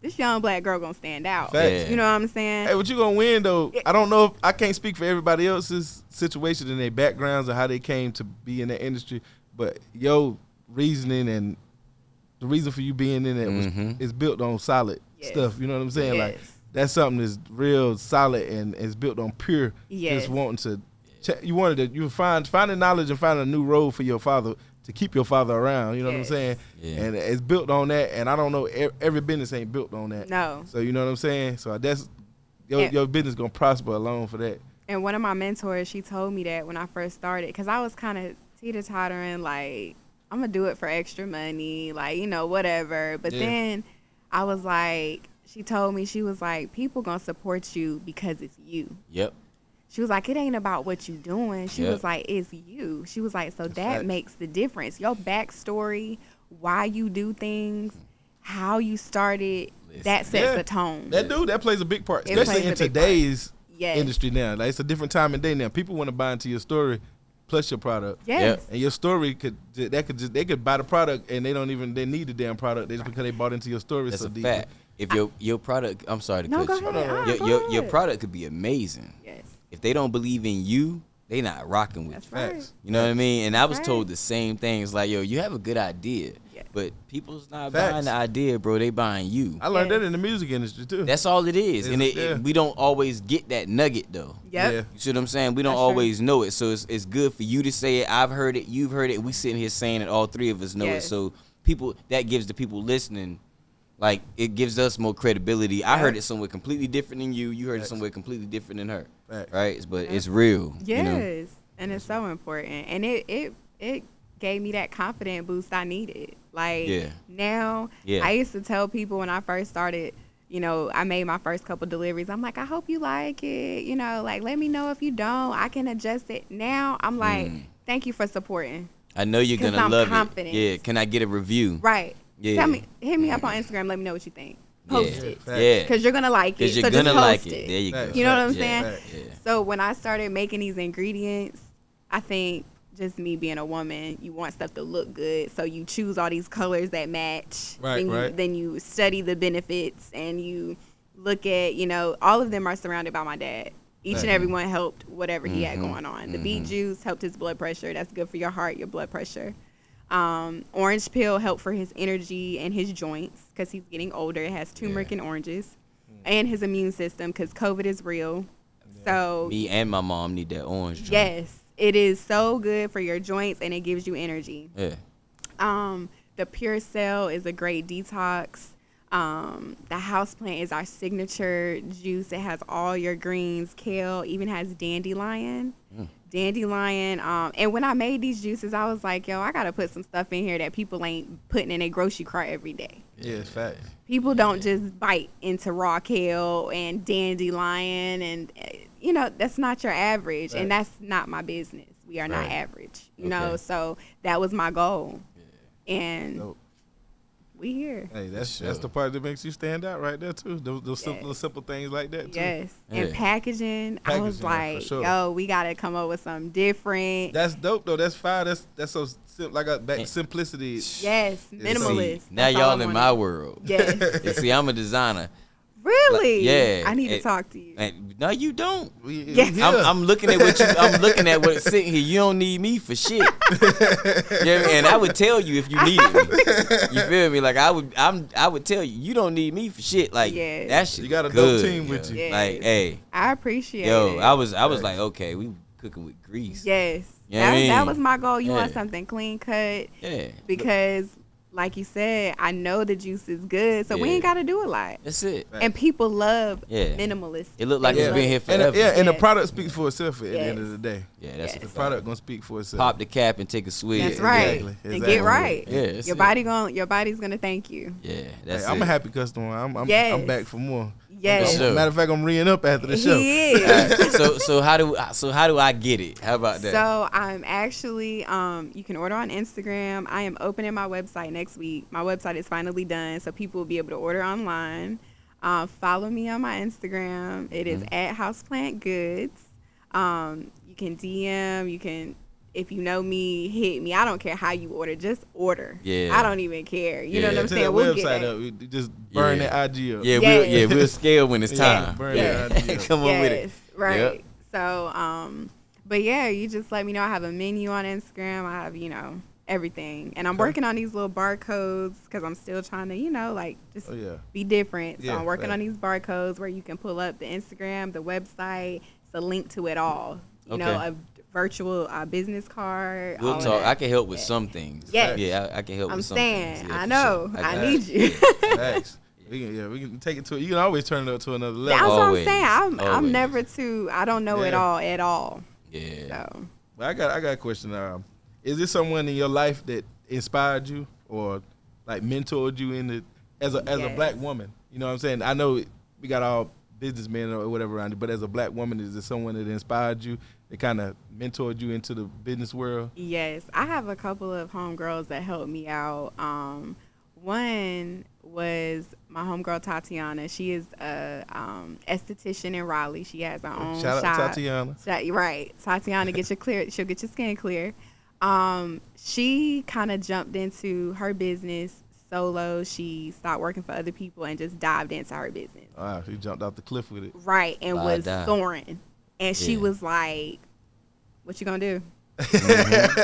Speaker 5: This young black girl gonna stand out.
Speaker 4: Facts.
Speaker 5: You know what I'm saying?
Speaker 4: Hey, what you gonna win though? I don't know if I can't speak for everybody else's situation and their backgrounds or how they came to be in that industry, but your reasoning and the reason for you being in it is built on solid stuff. You know what I'm saying? Like that's something that's real solid and is built on pure. Just wanting to. You wanted to. You finding knowledge and finding a new role for your father. to keep your father around. You know what I'm
Speaker 5: Yes.
Speaker 4: saying?
Speaker 3: Yeah.
Speaker 4: And it's built on that. And I don't know, every business ain't built on that.
Speaker 5: No.
Speaker 4: So you know what I'm saying? So that's
Speaker 5: And-
Speaker 4: your business gonna prosper alone for that.
Speaker 5: And one of my mentors, she told me that when I first started, because I was kind of teeter-tottering, like, I'm going to do it for extra money, like, you know, whatever. But then I was like, she told me, she was like, people going to support you because it's you.
Speaker 3: Yep.
Speaker 5: She was like, it ain't about what you doing. She
Speaker 3: Yep.
Speaker 5: was like, it's you. She was like, so that
Speaker 4: right.
Speaker 5: makes the difference. Your backstory, why you do things, how you started, that sets
Speaker 4: Yeah.
Speaker 5: the tone.
Speaker 4: That plays a big part,
Speaker 5: It
Speaker 4: especially
Speaker 5: plays
Speaker 4: in
Speaker 5: a big
Speaker 4: today's
Speaker 5: Yes.
Speaker 4: industry now. Like, it's a different time and day now. People want to buy into your story plus your product.
Speaker 5: Yes.
Speaker 3: Yep.
Speaker 4: And your story they could buy the product and they need the damn product. They just because they bought into your story
Speaker 3: That's
Speaker 4: so
Speaker 3: a
Speaker 4: deep.
Speaker 3: fact. If your product, I'm sorry to
Speaker 5: No,
Speaker 3: cut
Speaker 5: go
Speaker 3: you.
Speaker 5: ahead.
Speaker 3: Your product could be amazing.
Speaker 5: Yes.
Speaker 3: If they don't believe in you, they not rocking with
Speaker 5: That's
Speaker 3: you.
Speaker 5: right.
Speaker 4: Facts.
Speaker 3: You know what I mean? And I was
Speaker 5: Right.
Speaker 3: told the same things. Like, yo, you have a good idea,
Speaker 5: Yeah.
Speaker 3: but people's not
Speaker 4: Facts.
Speaker 3: buying the idea, bro. They buying you.
Speaker 4: I learned
Speaker 5: Yes.
Speaker 4: that in the music industry too.
Speaker 3: That's all it is. And
Speaker 4: Yeah.
Speaker 3: we don't always get that nugget though.
Speaker 5: Yep.
Speaker 4: Yeah.
Speaker 3: You see what I'm saying? We don't
Speaker 5: That's true.
Speaker 3: always know it. So it's good for you to say it. I've heard it. You've heard it. And we sitting here saying it. All three of us know it.
Speaker 5: Yes.
Speaker 3: So that gives the people listening, like, it gives us more credibility. I heard it somewhere completely different than you. You heard it somewhere completely different than her.
Speaker 4: Facts.
Speaker 3: Right? But it's real.
Speaker 5: Yes.
Speaker 3: You know?
Speaker 5: And it's so important. And it gave me that confident boost I needed. Like
Speaker 3: Yeah.
Speaker 5: now,
Speaker 3: Yeah.
Speaker 5: I used to tell people when I first started, you know, I made my first couple deliveries. I'm like, I hope you like it. You know, like, let me know if you don't. I can adjust it. Now I'm like, thank you for supporting.
Speaker 3: I know you're
Speaker 5: 'Cause
Speaker 3: gonna
Speaker 5: I'm
Speaker 3: love
Speaker 5: confident.
Speaker 3: it. Yeah. Can I get a review?
Speaker 5: Right.
Speaker 3: Yeah.
Speaker 5: Hit me up on Instagram. Let me know what you think. Post
Speaker 3: Yeah.
Speaker 5: it.
Speaker 3: Yeah.
Speaker 5: Because you're going to like it.
Speaker 3: Because you're
Speaker 5: So just
Speaker 3: gonna like
Speaker 5: post
Speaker 3: it. There you go.
Speaker 4: Facts.
Speaker 5: You know what I'm
Speaker 3: Yeah.
Speaker 5: saying?
Speaker 3: Yeah.
Speaker 5: So when I started making these ingredients, I think just me being a woman, you want stuff to look good. So you choose all these colors that match.
Speaker 4: Right, right.
Speaker 5: Then you study the benefits and you look at, you know, all of them are surrounded by my dad. Each and every one helped whatever he had going on. The beet juice helped his blood pressure. That's good for your heart, your blood pressure. Orange peel helped for his energy and his joints because he's getting older. It has turmeric and oranges. And his immune system because COVID is real. So
Speaker 3: Me and my mom need that orange joint.
Speaker 5: yes, it is so good for your joints and it gives you energy.
Speaker 3: Yeah.
Speaker 5: The Pure Cell is a great detox. The houseplant is our signature juice. It has all your greens, kale, even has dandelion. Dandelion. And when I made these juices, I was like, yo, I got to put some stuff in here that people ain't putting in a grocery cart every day.
Speaker 4: Yeah, it's facts.
Speaker 5: People don't just bite into raw kale and dandelion and, you know, that's not your average. And that's not my business. We are not
Speaker 3: Right.
Speaker 5: average, you know,
Speaker 3: Okay.
Speaker 5: so that was my goal. And
Speaker 4: Dope.
Speaker 5: we here.
Speaker 4: Hey, that's
Speaker 3: sure.
Speaker 4: the part that makes you stand out right there too. Those simple things like that too.
Speaker 5: Yes.
Speaker 3: Yeah.
Speaker 5: And packaging, I was
Speaker 4: Packaging,
Speaker 5: like,
Speaker 4: for sure.
Speaker 5: yo, we got to come up with something different.
Speaker 4: That's dope though. That's fine. That's so simplicity.
Speaker 5: Yes,
Speaker 4: See,
Speaker 5: minimalist.
Speaker 3: Now
Speaker 5: That's all
Speaker 3: y'all
Speaker 5: I
Speaker 3: in
Speaker 5: wanted.
Speaker 3: my world.
Speaker 5: Yes.
Speaker 3: And see, I'm a designer.
Speaker 5: Really?
Speaker 3: Yeah.
Speaker 5: I need to
Speaker 3: And-
Speaker 5: talk to you.
Speaker 3: And no, you don't.
Speaker 5: Yeah.
Speaker 3: I'm looking at what you. I'm looking at what's sitting here. You don't need me for shit. Yeah, and I would tell you if you needed me. You feel me? Like I would tell you. You don't need me for shit. Like
Speaker 5: Yes.
Speaker 3: that shit.
Speaker 4: You got a dope
Speaker 3: good,
Speaker 4: team with
Speaker 3: yo.
Speaker 4: you.
Speaker 5: Yes.
Speaker 3: Like, hey,
Speaker 5: I appreciate
Speaker 3: yo,
Speaker 5: it.
Speaker 3: I was like, okay, we cooking with grease.
Speaker 5: Yes.
Speaker 3: You know what I
Speaker 5: that
Speaker 3: mean?
Speaker 5: was my goal. You want
Speaker 3: Yeah.
Speaker 5: something clean cut
Speaker 3: Yeah.
Speaker 5: because, like you said, I know the juice is good, so we
Speaker 3: Yeah.
Speaker 5: ain't got to do a lot.
Speaker 3: That's it.
Speaker 5: And people love
Speaker 3: Yeah.
Speaker 5: minimalist.
Speaker 3: It looked like
Speaker 5: They
Speaker 3: it's
Speaker 5: love
Speaker 3: been here
Speaker 5: it.
Speaker 3: forever.
Speaker 4: And the
Speaker 5: Yes.
Speaker 4: product speaks for itself at the end
Speaker 5: Yes.
Speaker 4: of the day.
Speaker 3: Yeah, that's
Speaker 5: Yes.
Speaker 4: The
Speaker 3: a
Speaker 4: product gonna speak for itself.
Speaker 3: Pop the cap and take a swig.
Speaker 5: That's
Speaker 4: Yeah,
Speaker 5: right.
Speaker 4: exactly,
Speaker 5: And
Speaker 4: exactly.
Speaker 5: get right.
Speaker 3: Yeah, that's
Speaker 5: your
Speaker 3: it.
Speaker 5: your body's gonna thank you.
Speaker 3: Yeah,
Speaker 4: Hey,
Speaker 3: that's
Speaker 4: I'm
Speaker 3: it.
Speaker 4: a happy customer. I'm
Speaker 5: Yes.
Speaker 4: back for more.
Speaker 5: Yes.
Speaker 3: Sure.
Speaker 4: Matter of fact, I'm re-ing up after the show.
Speaker 5: He is.
Speaker 3: So how do I get it? How about that?
Speaker 5: So I'm actually, you can order on Instagram. I am opening my website next week. My website is finally done, so people will be able to order online. Follow me on my Instagram. It is at Houseplant Goods. You can DM. You can, if you know me, hit me. I don't care how you order. Just order.
Speaker 3: Yeah.
Speaker 5: I don't even care. You know
Speaker 3: Yeah.
Speaker 5: what I'm
Speaker 4: To
Speaker 5: saying?
Speaker 4: that
Speaker 5: We'll get
Speaker 4: website
Speaker 5: that.
Speaker 4: up, we just burn
Speaker 3: Yeah.
Speaker 4: that IG up.
Speaker 3: yeah,
Speaker 5: Yes.
Speaker 3: we'll scale when it's
Speaker 4: Yeah,
Speaker 3: time.
Speaker 4: burn
Speaker 5: Yes.
Speaker 4: that IG up.
Speaker 3: Come on with it.
Speaker 5: Right.
Speaker 3: Yep.
Speaker 5: So, but yeah, you just let me know. I have a menu on Instagram. I have, everything. And I'm working on these little barcodes because I'm still trying to, like just
Speaker 4: Oh, yeah.
Speaker 5: be different. So
Speaker 4: Yeah,
Speaker 5: I'm working
Speaker 4: fact.
Speaker 5: on these barcodes where you can pull up the Instagram, the website, it's a link to it all. You know,
Speaker 3: Okay.
Speaker 5: virtual business card.
Speaker 3: We'll
Speaker 5: all
Speaker 3: talk.
Speaker 5: that.
Speaker 3: I can help with some things.
Speaker 5: Yes.
Speaker 3: Yeah, I can help
Speaker 5: I'm
Speaker 3: with some
Speaker 5: saying,
Speaker 3: things. Yeah,
Speaker 5: I
Speaker 3: for
Speaker 5: know.
Speaker 3: sure.
Speaker 5: I
Speaker 3: got
Speaker 5: need
Speaker 3: you.
Speaker 5: you.
Speaker 4: Facts. We can take it to. You can always turn it up to another
Speaker 5: That's
Speaker 4: level.
Speaker 5: what I'm
Speaker 3: Always.
Speaker 5: saying. I'm
Speaker 3: Always.
Speaker 5: never too. I don't know it
Speaker 4: Yeah.
Speaker 5: all at all.
Speaker 3: Yeah.
Speaker 5: So
Speaker 4: But I got a question. Is there someone in your life that inspired you or like mentored you in the as a
Speaker 5: Yes.
Speaker 4: black woman? You know what I'm saying? I know we got all businessmen or whatever around you, but as a black woman, is there someone that inspired you, that kind of mentored you into the business world?
Speaker 5: yes, I have a couple of homegirls that helped me out. One was my homegirl Tatiana. She is a esthetician in Raleigh. She has her own
Speaker 4: Shout
Speaker 5: shop.
Speaker 4: out Tatiana.
Speaker 5: Right, Tatiana, get your clear. She'll get your skin clear. She kind of jumped into her business solo. She stopped working for other people and just dived into her business.
Speaker 4: Wow, she jumped off the cliff with it.
Speaker 5: Right, and
Speaker 3: I
Speaker 5: was
Speaker 3: died.
Speaker 5: soaring. And she
Speaker 3: Yeah.
Speaker 5: was like, "What you gonna do?"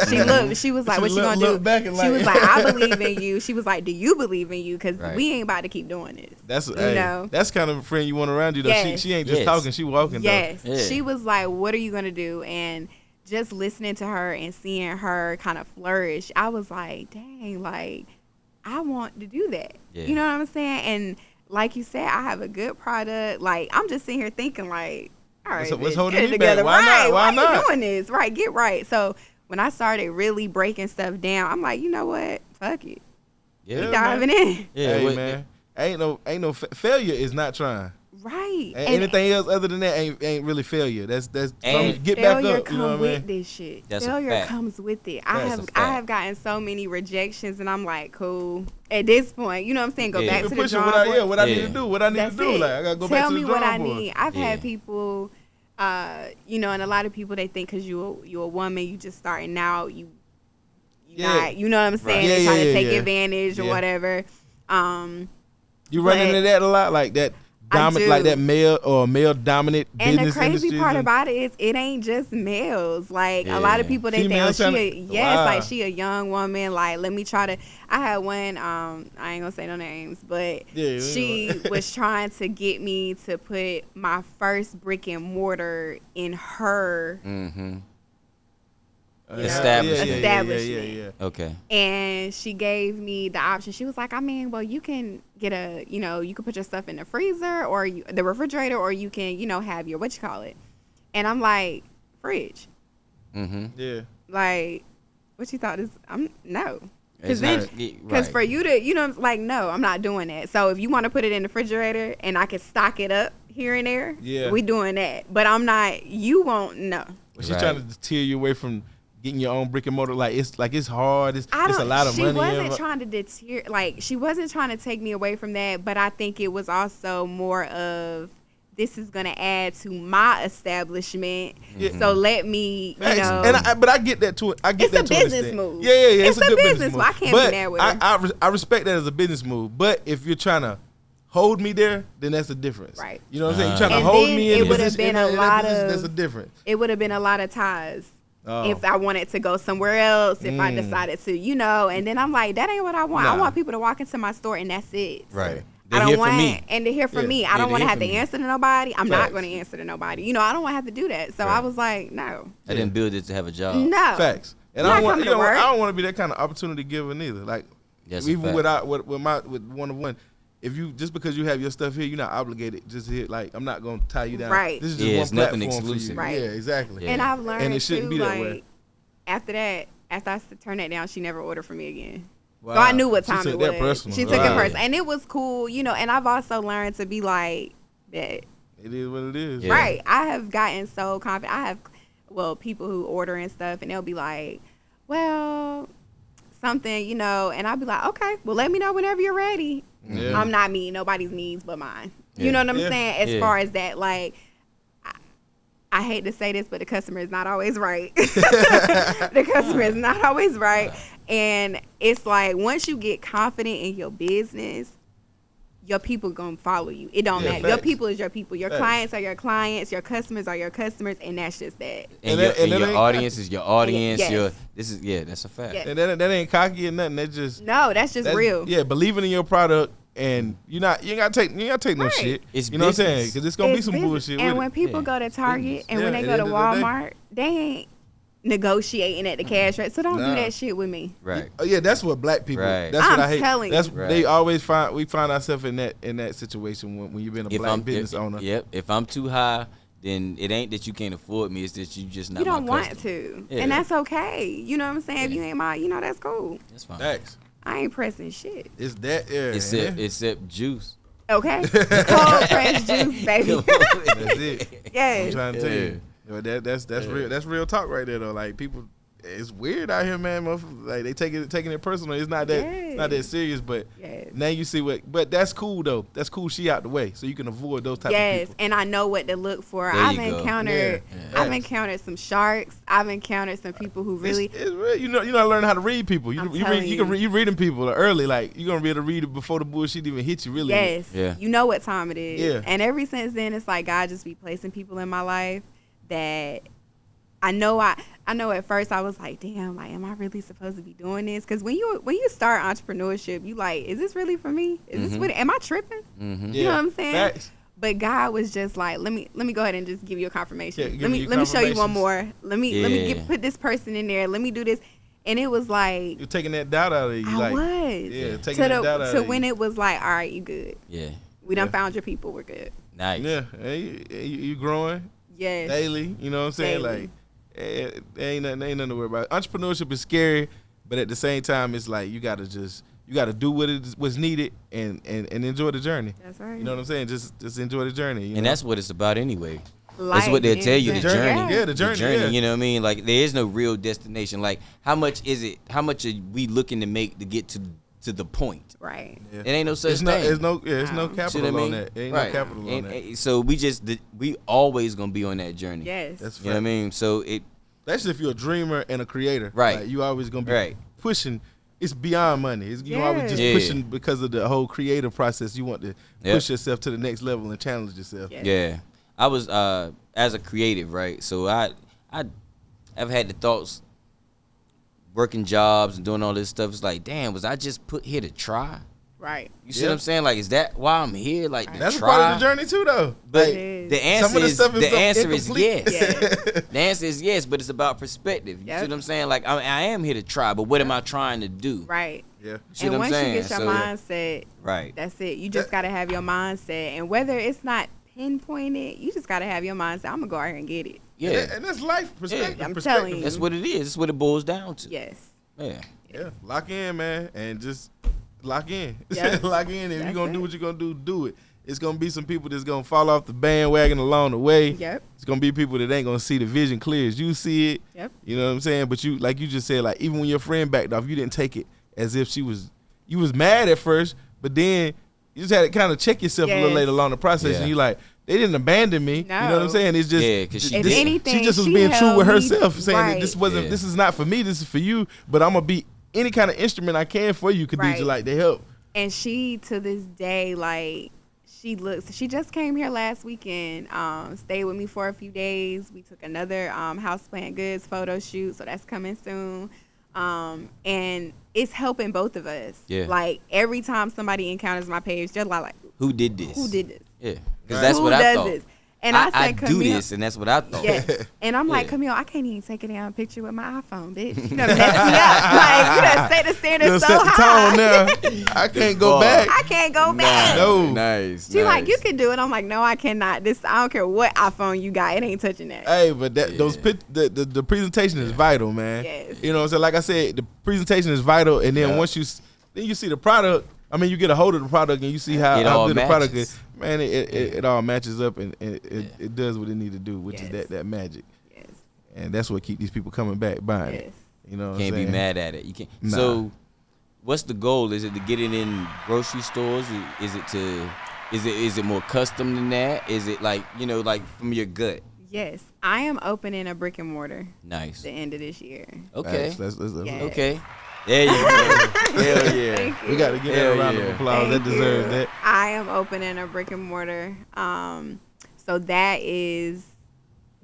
Speaker 5: She looked. She was like,
Speaker 4: She
Speaker 5: "What you
Speaker 4: look-
Speaker 5: gonna
Speaker 4: look
Speaker 5: do?"
Speaker 4: back and
Speaker 5: She
Speaker 4: like-
Speaker 5: was like, "I believe in you." She was like, "Do you believe in you? Because
Speaker 3: Right.
Speaker 5: we ain't about to keep doing this."
Speaker 4: That's
Speaker 5: You know?
Speaker 4: that's kind of a friend you want around you though.
Speaker 5: Yes.
Speaker 4: She ain't just
Speaker 3: Yes.
Speaker 4: talking, she walking
Speaker 5: Yes,
Speaker 3: Yeah.
Speaker 5: she was like, "What are you gonna do?" And just listening to her and seeing her kind of flourish, I was like, "Dang, like I want to do that."
Speaker 3: Yeah.
Speaker 5: You know what I'm saying? And like you said, I have a good product. Like I'm just sitting here thinking, like, all right,
Speaker 4: What's
Speaker 5: bitch,
Speaker 4: holding
Speaker 5: get it
Speaker 4: me back?
Speaker 5: together.
Speaker 4: Why not?
Speaker 5: Right?
Speaker 4: Why
Speaker 5: you
Speaker 4: not?
Speaker 5: doing this? Right, get right. So when I started really breaking stuff down, I'm like, you know what? Fuck it.
Speaker 3: Yeah.
Speaker 5: We diving in.
Speaker 3: Yeah.
Speaker 4: Hey
Speaker 3: what-
Speaker 4: man, ain't no failure is not trying.
Speaker 5: Right.
Speaker 4: Anything else other than that ain't really failure. That's
Speaker 3: And
Speaker 4: get back
Speaker 5: failure
Speaker 4: up. You know
Speaker 5: come
Speaker 4: what I
Speaker 5: with
Speaker 4: mean?
Speaker 5: this shit.
Speaker 3: That's a
Speaker 5: Failure
Speaker 3: fact.
Speaker 5: comes with it.
Speaker 3: That's a
Speaker 5: I
Speaker 3: fact.
Speaker 5: have gotten so many rejections, and I'm like, cool. At this point, you know what I'm saying? Go
Speaker 3: Yeah.
Speaker 5: back
Speaker 4: You
Speaker 5: to the
Speaker 4: pushing
Speaker 5: drawing
Speaker 4: what I
Speaker 5: board.
Speaker 4: what I need
Speaker 3: Yeah.
Speaker 4: to do. What I need
Speaker 5: That's
Speaker 4: to do.
Speaker 5: it.
Speaker 4: Like I gotta go
Speaker 5: Tell
Speaker 4: back to
Speaker 5: me
Speaker 4: the
Speaker 5: what I
Speaker 4: drawing board.
Speaker 5: need. I've
Speaker 3: Yeah.
Speaker 5: had people, you know, and a lot of people, they think because you a woman, you just starting out, you
Speaker 4: Yeah.
Speaker 5: not, you know what I'm saying?
Speaker 4: Right.
Speaker 5: They
Speaker 4: Yeah,
Speaker 5: trying
Speaker 4: yeah,
Speaker 5: to take
Speaker 4: yeah.
Speaker 5: advantage or
Speaker 4: Yeah.
Speaker 5: whatever.
Speaker 4: You run
Speaker 5: but-
Speaker 4: into that a lot, like that dominant, like
Speaker 5: do.
Speaker 4: that male dominant
Speaker 5: And the
Speaker 4: business
Speaker 5: crazy
Speaker 4: industries
Speaker 5: part
Speaker 4: and-
Speaker 5: about it is it ain't just males. Like a lot of
Speaker 3: Yeah.
Speaker 5: people, they think,
Speaker 4: Females
Speaker 5: oh,
Speaker 4: trying to-
Speaker 5: yes,
Speaker 4: Wow.
Speaker 5: like she a young woman. Like let me try to. I had one. I ain't gonna say no names, but
Speaker 4: Yeah,
Speaker 5: she
Speaker 4: yeah.
Speaker 5: was trying to get me to put my first brick and mortar in her.
Speaker 3: Mm-hmm.
Speaker 5: Establishment.
Speaker 4: Yeah.
Speaker 3: Okay.
Speaker 5: And she gave me the option. She was like, I mean, well, you can get you can put your stuff in the freezer or the refrigerator, or you can, have your, what you call it. And I'm like, fridge.
Speaker 3: Mm-hmm.
Speaker 4: Yeah.
Speaker 5: Like, what you thought is, no.
Speaker 3: It's
Speaker 5: Because
Speaker 3: not- right.
Speaker 5: for you to, like, no, I'm not doing that. So if you want to put it in the refrigerator and I can stock it up here and there,
Speaker 4: Yeah.
Speaker 5: we doing that. But I'm not, you won't know.
Speaker 4: But she's
Speaker 3: Right.
Speaker 4: trying to tear you away from getting your own brick and mortar. Like it's hard. It's a lot of
Speaker 5: she
Speaker 4: money.
Speaker 5: wasn't trying to deter, like she wasn't trying to take me away from that, but I think it was also more of this is gonna add to my establishment.
Speaker 4: Yeah.
Speaker 5: So let me,
Speaker 4: but I get that too. I get
Speaker 5: It's
Speaker 4: that
Speaker 5: a
Speaker 4: to an
Speaker 5: business
Speaker 4: extent.
Speaker 5: move.
Speaker 4: Yeah.
Speaker 5: It's
Speaker 4: It's a
Speaker 5: a
Speaker 4: good
Speaker 5: business
Speaker 4: business
Speaker 5: move.
Speaker 4: move.
Speaker 5: I can't
Speaker 4: but
Speaker 5: be mad with her.
Speaker 4: I respect that as a business move. But if you're trying to hold me there, then that's a difference.
Speaker 5: Right.
Speaker 4: You know what I'm saying? You're trying to
Speaker 5: And
Speaker 4: hold
Speaker 5: then
Speaker 4: me in
Speaker 5: it would've
Speaker 4: position-
Speaker 5: been
Speaker 4: in
Speaker 5: a
Speaker 4: that
Speaker 5: lot
Speaker 4: position,
Speaker 5: of-
Speaker 4: That's a difference.
Speaker 5: it would have been a lot of ties.
Speaker 4: Oh.
Speaker 5: If I wanted to go somewhere else, if I decided to, and then I'm like, that ain't what I want. I
Speaker 4: Nah.
Speaker 5: want people to walk into my store and that's it.
Speaker 3: Right.
Speaker 5: I
Speaker 3: They
Speaker 5: don't
Speaker 3: hear
Speaker 5: want
Speaker 3: from me.
Speaker 5: and to hear from
Speaker 4: Yeah.
Speaker 5: me. I
Speaker 3: Yeah,
Speaker 5: don't
Speaker 3: they
Speaker 5: want to
Speaker 3: hear
Speaker 5: have to
Speaker 3: from me.
Speaker 5: answer to nobody. I'm
Speaker 4: Facts.
Speaker 5: not going to answer to nobody. I don't want to have to do that. So I
Speaker 3: Right.
Speaker 5: was like, no,
Speaker 3: I didn't build it to have a job.
Speaker 5: no.
Speaker 4: Facts. And
Speaker 5: You're
Speaker 4: I
Speaker 5: not
Speaker 4: don't want.
Speaker 5: coming to work.
Speaker 4: I don't want to be that kind of opportunity giver neither. Like
Speaker 3: That's a
Speaker 4: even
Speaker 3: fact.
Speaker 4: with one of one. If you just because you have your stuff here, you're not obligated just to hit. Like I'm not gonna tie you down.
Speaker 5: Right.
Speaker 4: This is just
Speaker 3: Yeah,
Speaker 4: one
Speaker 3: it's nothing
Speaker 4: platform for
Speaker 3: exclusive.
Speaker 4: you.
Speaker 5: Right.
Speaker 4: Yeah, exactly.
Speaker 3: Yeah.
Speaker 5: And I've learned
Speaker 4: And it shouldn't
Speaker 5: too,
Speaker 4: be that
Speaker 5: like
Speaker 4: way.
Speaker 5: after that, after I turned that down, she never ordered from me again.
Speaker 4: Wow.
Speaker 5: So I knew what
Speaker 4: She
Speaker 5: time
Speaker 4: took
Speaker 5: it
Speaker 4: that
Speaker 5: was.
Speaker 4: personal.
Speaker 5: She took it
Speaker 3: Right.
Speaker 5: personal, and it was cool, And I've also learned to be like that.
Speaker 4: It is what it is.
Speaker 3: Yeah.
Speaker 5: Right. I have gotten so confident. I have, people who order and stuff, and they'll be like, well, something, and I'll be like, okay, well, let me know whenever you're ready.
Speaker 4: Yeah.
Speaker 5: I'm not meeting nobody's needs but mine.
Speaker 3: Yeah.
Speaker 5: You know what I'm
Speaker 4: Yeah.
Speaker 5: saying? As
Speaker 3: Yeah.
Speaker 5: far as that, like, I hate to say this, but the customer is not always right. The customer is not always right. And it's like, once you get confident in your business, your people gonna follow you. It don't
Speaker 4: Yeah,
Speaker 5: matter. Your
Speaker 4: facts.
Speaker 5: people is your people. Your
Speaker 4: Facts.
Speaker 5: clients are your clients. Your customers are your customers, and that's just that.
Speaker 3: And,
Speaker 4: And that- and that
Speaker 3: your
Speaker 4: ain't-
Speaker 3: audience is your audience.
Speaker 5: Yes.
Speaker 3: That's a fact.
Speaker 5: Yes.
Speaker 4: And that ain't cocky or nothing. That's just
Speaker 5: No, that's just real.
Speaker 4: Yeah, believing in your product, and you ain't gotta take no
Speaker 5: Right.
Speaker 4: shit.
Speaker 3: It's
Speaker 4: you know what I'm saying?
Speaker 3: business.
Speaker 4: Because it's gonna be
Speaker 5: It's
Speaker 4: some
Speaker 5: business.
Speaker 4: bullshit
Speaker 5: And
Speaker 4: with
Speaker 5: when
Speaker 4: it.
Speaker 5: people
Speaker 3: Yeah.
Speaker 5: go to Target
Speaker 3: Business.
Speaker 5: and when
Speaker 4: Yeah,
Speaker 5: they
Speaker 4: at
Speaker 5: go
Speaker 4: the
Speaker 5: to
Speaker 4: end of the day.
Speaker 5: Walmart, they ain't negotiating at the cash register. So don't do that shit with me.
Speaker 3: Right.
Speaker 4: Oh yeah, that's what black people.
Speaker 3: Right.
Speaker 4: That's what
Speaker 5: I'm
Speaker 4: I hate.
Speaker 5: telling
Speaker 4: That's
Speaker 5: you.
Speaker 4: they always find. We find ourselves in that situation when you've been a black business owner.
Speaker 3: Yep. If I'm too high, then it ain't that you can't afford me. It's that you just not.
Speaker 5: You don't
Speaker 3: my
Speaker 5: want
Speaker 3: customer.
Speaker 5: to,
Speaker 3: Yeah.
Speaker 5: and that's okay. You know what I'm saying? If you ain't my, that's cool.
Speaker 3: That's fine.
Speaker 4: Thanks.
Speaker 5: I ain't pressing shit.
Speaker 4: It's that yeah.
Speaker 3: Except juice.
Speaker 5: Okay, cold pressed juice, baby.
Speaker 4: That's it.
Speaker 5: Yes.
Speaker 4: I'm trying to tell you. That's real. That's real talk right there though. Like people, it's weird out here, man. Like they taking it personal. It's not that serious. But now you see what. But that's cool though. That's cool. She out the way, so you can avoid those type of people.
Speaker 5: Yes, and I know what to look for.
Speaker 3: There
Speaker 5: I've
Speaker 3: you go.
Speaker 5: encountered.
Speaker 4: Yeah.
Speaker 5: I've encountered some sharks. I've encountered some people who really.
Speaker 4: It's real. You know, learn how to read people. You reading people early. Like you're gonna be able to read it before the bullshit even hit you. Really.
Speaker 5: Yes.
Speaker 3: Yeah.
Speaker 5: You know what time it is.
Speaker 4: Yeah.
Speaker 5: And ever since then, it's like God just be placing people in my life that I know at first I was like, damn, like, am I really supposed to be doing this? Because when you start entrepreneurship, you like, is this really for me? Is this what? Am I tripping?
Speaker 3: Mm-hmm.
Speaker 5: You know what I'm saying?
Speaker 4: Facts.
Speaker 5: But God was just like, let me go ahead and just give you a confirmation.
Speaker 4: Yeah,
Speaker 5: let me show you one more. Let me
Speaker 3: Yeah.
Speaker 5: put this person in there. Let me do this. And it was like,
Speaker 4: You're taking that doubt out of you.
Speaker 5: I was.
Speaker 4: Yeah, taking that doubt out of
Speaker 5: to
Speaker 4: you.
Speaker 5: when it was like, all right, you good.
Speaker 3: Yeah.
Speaker 5: We done found your people. We're good.
Speaker 3: Nice.
Speaker 4: Yeah, you growing
Speaker 5: Yes.
Speaker 4: daily. You know what I'm saying?
Speaker 5: Daily.
Speaker 4: Like, ain't nothing to worry about. Entrepreneurship is scary, but at the same time, it's like you gotta do what's needed and enjoy the journey.
Speaker 5: That's right.
Speaker 4: You know what I'm saying? Just enjoy the journey. You
Speaker 3: And
Speaker 4: know?
Speaker 3: that's what it's about anyway.
Speaker 5: Life
Speaker 3: That's what they'll tell you, the
Speaker 5: adventure.
Speaker 3: journey.
Speaker 4: Yeah, the journey, yeah.
Speaker 3: You know what I mean? Like there is no real destination. Like how much is it? How much are we looking to make to get to the point?
Speaker 5: Right.
Speaker 4: Yeah.
Speaker 3: It ain't no such
Speaker 4: It's
Speaker 3: thing.
Speaker 4: no
Speaker 5: No.
Speaker 4: capital
Speaker 3: See what I mean?
Speaker 4: on that. There ain't
Speaker 3: Right.
Speaker 4: no capital on that.
Speaker 3: And so we always gonna be on that journey.
Speaker 5: Yes.
Speaker 4: That's
Speaker 3: You know what I mean? So it
Speaker 4: That's if you're a dreamer and a creator.
Speaker 3: Right.
Speaker 4: Like, you always gonna be
Speaker 3: Right.
Speaker 4: pushing. It's beyond money. You always just
Speaker 3: Yeah.
Speaker 4: pushing because of the whole creative process. You want to
Speaker 3: Yep.
Speaker 4: push yourself to the next level and challenge yourself.
Speaker 5: Yes.
Speaker 3: Yeah, I was as a creative, right? So I've had the thoughts, working jobs and doing all this stuff. It's like, damn, was I just put here to try?
Speaker 5: Right.
Speaker 3: You see what I'm saying? Like, is that why I'm here? Like, to
Speaker 4: That's a
Speaker 3: try?
Speaker 4: part of the journey too, though.
Speaker 3: But
Speaker 4: Like,
Speaker 5: is.
Speaker 3: the answer
Speaker 4: some of the
Speaker 3: is
Speaker 4: stuff is
Speaker 3: the
Speaker 4: so
Speaker 3: answer is
Speaker 4: incomplete.
Speaker 3: yes.
Speaker 5: Yes.
Speaker 3: The answer is yes, but it's about perspective. You
Speaker 5: Yep.
Speaker 3: see what I'm saying? Like, I am here to try, but what am I trying to do?
Speaker 5: Right.
Speaker 4: yeah.
Speaker 3: You see
Speaker 5: And
Speaker 3: what I'm
Speaker 5: once
Speaker 3: saying?
Speaker 5: you get your
Speaker 3: So,
Speaker 5: mindset,
Speaker 3: right.
Speaker 5: that's it. You just got to have your mindset. And whether it's not pinpointed, you just got to have your mindset. I'm going to go out here and get it.
Speaker 3: Yeah,
Speaker 4: And that's life perspective.
Speaker 5: I'm
Speaker 4: perspective.
Speaker 5: telling you.
Speaker 3: that's what it is. That's what it boils down to.
Speaker 5: Yes.
Speaker 3: Yeah.
Speaker 4: Yeah, lock in, man, and just lock in.
Speaker 5: Yeah.
Speaker 4: Lock in. If you're
Speaker 5: That's
Speaker 4: gonna do
Speaker 5: it.
Speaker 4: what you're gonna do it. It's gonna be some people that's gonna fall off the bandwagon along the way.
Speaker 5: Yep.
Speaker 4: It's gonna be people that ain't gonna see the vision clear as you see it.
Speaker 5: Yep.
Speaker 4: You know what I'm saying? But you, like you just said, like even when your friend backed off, you didn't take it as if you was mad at first, but then you just had to kind of check yourself a little
Speaker 5: Yes.
Speaker 4: later along the process,
Speaker 3: Yeah.
Speaker 4: and you like, they didn't abandon me. You know what I'm
Speaker 5: No.
Speaker 4: saying? It's just
Speaker 3: Yeah, 'cause she
Speaker 5: If
Speaker 3: did.
Speaker 5: anything,
Speaker 4: she just was
Speaker 5: she
Speaker 4: being true
Speaker 5: held
Speaker 4: with
Speaker 5: me-
Speaker 4: herself, saying that
Speaker 5: right.
Speaker 4: this wasn't,
Speaker 3: Yeah.
Speaker 4: this is not for me, this is for you. But I'm gonna be any kind of instrument I can for you, Kadedra,
Speaker 5: Right.
Speaker 4: like to help.
Speaker 5: And she, to this day, like, she just came here last weekend, stayed with me for a few days. We took another houseplant goods photo shoot, so that's coming soon. And it's helping both of us.
Speaker 3: Yeah.
Speaker 5: Like, every time somebody encounters my page, they're like,
Speaker 3: Who did this?
Speaker 5: who did this?
Speaker 3: Yeah,
Speaker 4: Right.
Speaker 3: because that's
Speaker 5: Who
Speaker 3: what I
Speaker 5: does
Speaker 3: thought.
Speaker 5: this? And I
Speaker 3: I
Speaker 5: said,
Speaker 3: do
Speaker 5: Camille,
Speaker 3: this, and that's what I thought.
Speaker 5: Yes. And I'm like,
Speaker 3: Yeah.
Speaker 5: Camille, I can't even take a damn picture with my iPhone, bitch. You done messed me up. Like, you done set the
Speaker 4: You
Speaker 5: standard
Speaker 4: done
Speaker 5: so
Speaker 4: set the
Speaker 5: high.
Speaker 4: tone now. I can't go
Speaker 3: Boy.
Speaker 4: back.
Speaker 5: I can't go back.
Speaker 4: No.
Speaker 3: Nice.
Speaker 5: She like, you can do it. I'm like, no, I cannot. This, I don't care what iPhone you got. It ain't touching that.
Speaker 4: Hey, but that
Speaker 3: Yeah.
Speaker 4: those the presentation is vital, man.
Speaker 5: Yes.
Speaker 4: You know what I'm saying? Like I said, the presentation is vital, and then
Speaker 3: Yeah.
Speaker 4: once you see the product. I mean, you get a hold of the product and you see how
Speaker 3: It all
Speaker 4: good the product
Speaker 3: matches.
Speaker 4: is. Man, it all matches up and it does what it need to do, which is
Speaker 5: Yes.
Speaker 4: that magic.
Speaker 5: Yes.
Speaker 4: And that's what keep these people coming back buying it.
Speaker 5: Yes.
Speaker 4: You know what
Speaker 3: Can't
Speaker 4: I'm
Speaker 3: be
Speaker 4: saying?
Speaker 3: mad at it. You can't.
Speaker 4: Nah.
Speaker 3: So, what's the goal? Is it to get it in grocery stores? Is it more custom than that? Is it like like from your gut?
Speaker 5: Yes. I am opening a brick and mortar
Speaker 3: Nice.
Speaker 5: the end of this year.
Speaker 3: Okay.
Speaker 4: Let's
Speaker 5: Yeah.
Speaker 3: Okay. There you go. Hell yeah.
Speaker 5: Thank you.
Speaker 4: We got to get
Speaker 3: Hell
Speaker 4: that round
Speaker 3: yeah.
Speaker 4: of applause.
Speaker 5: Thank
Speaker 4: That deserves
Speaker 5: you.
Speaker 4: that.
Speaker 5: I am opening a brick and mortar. So that is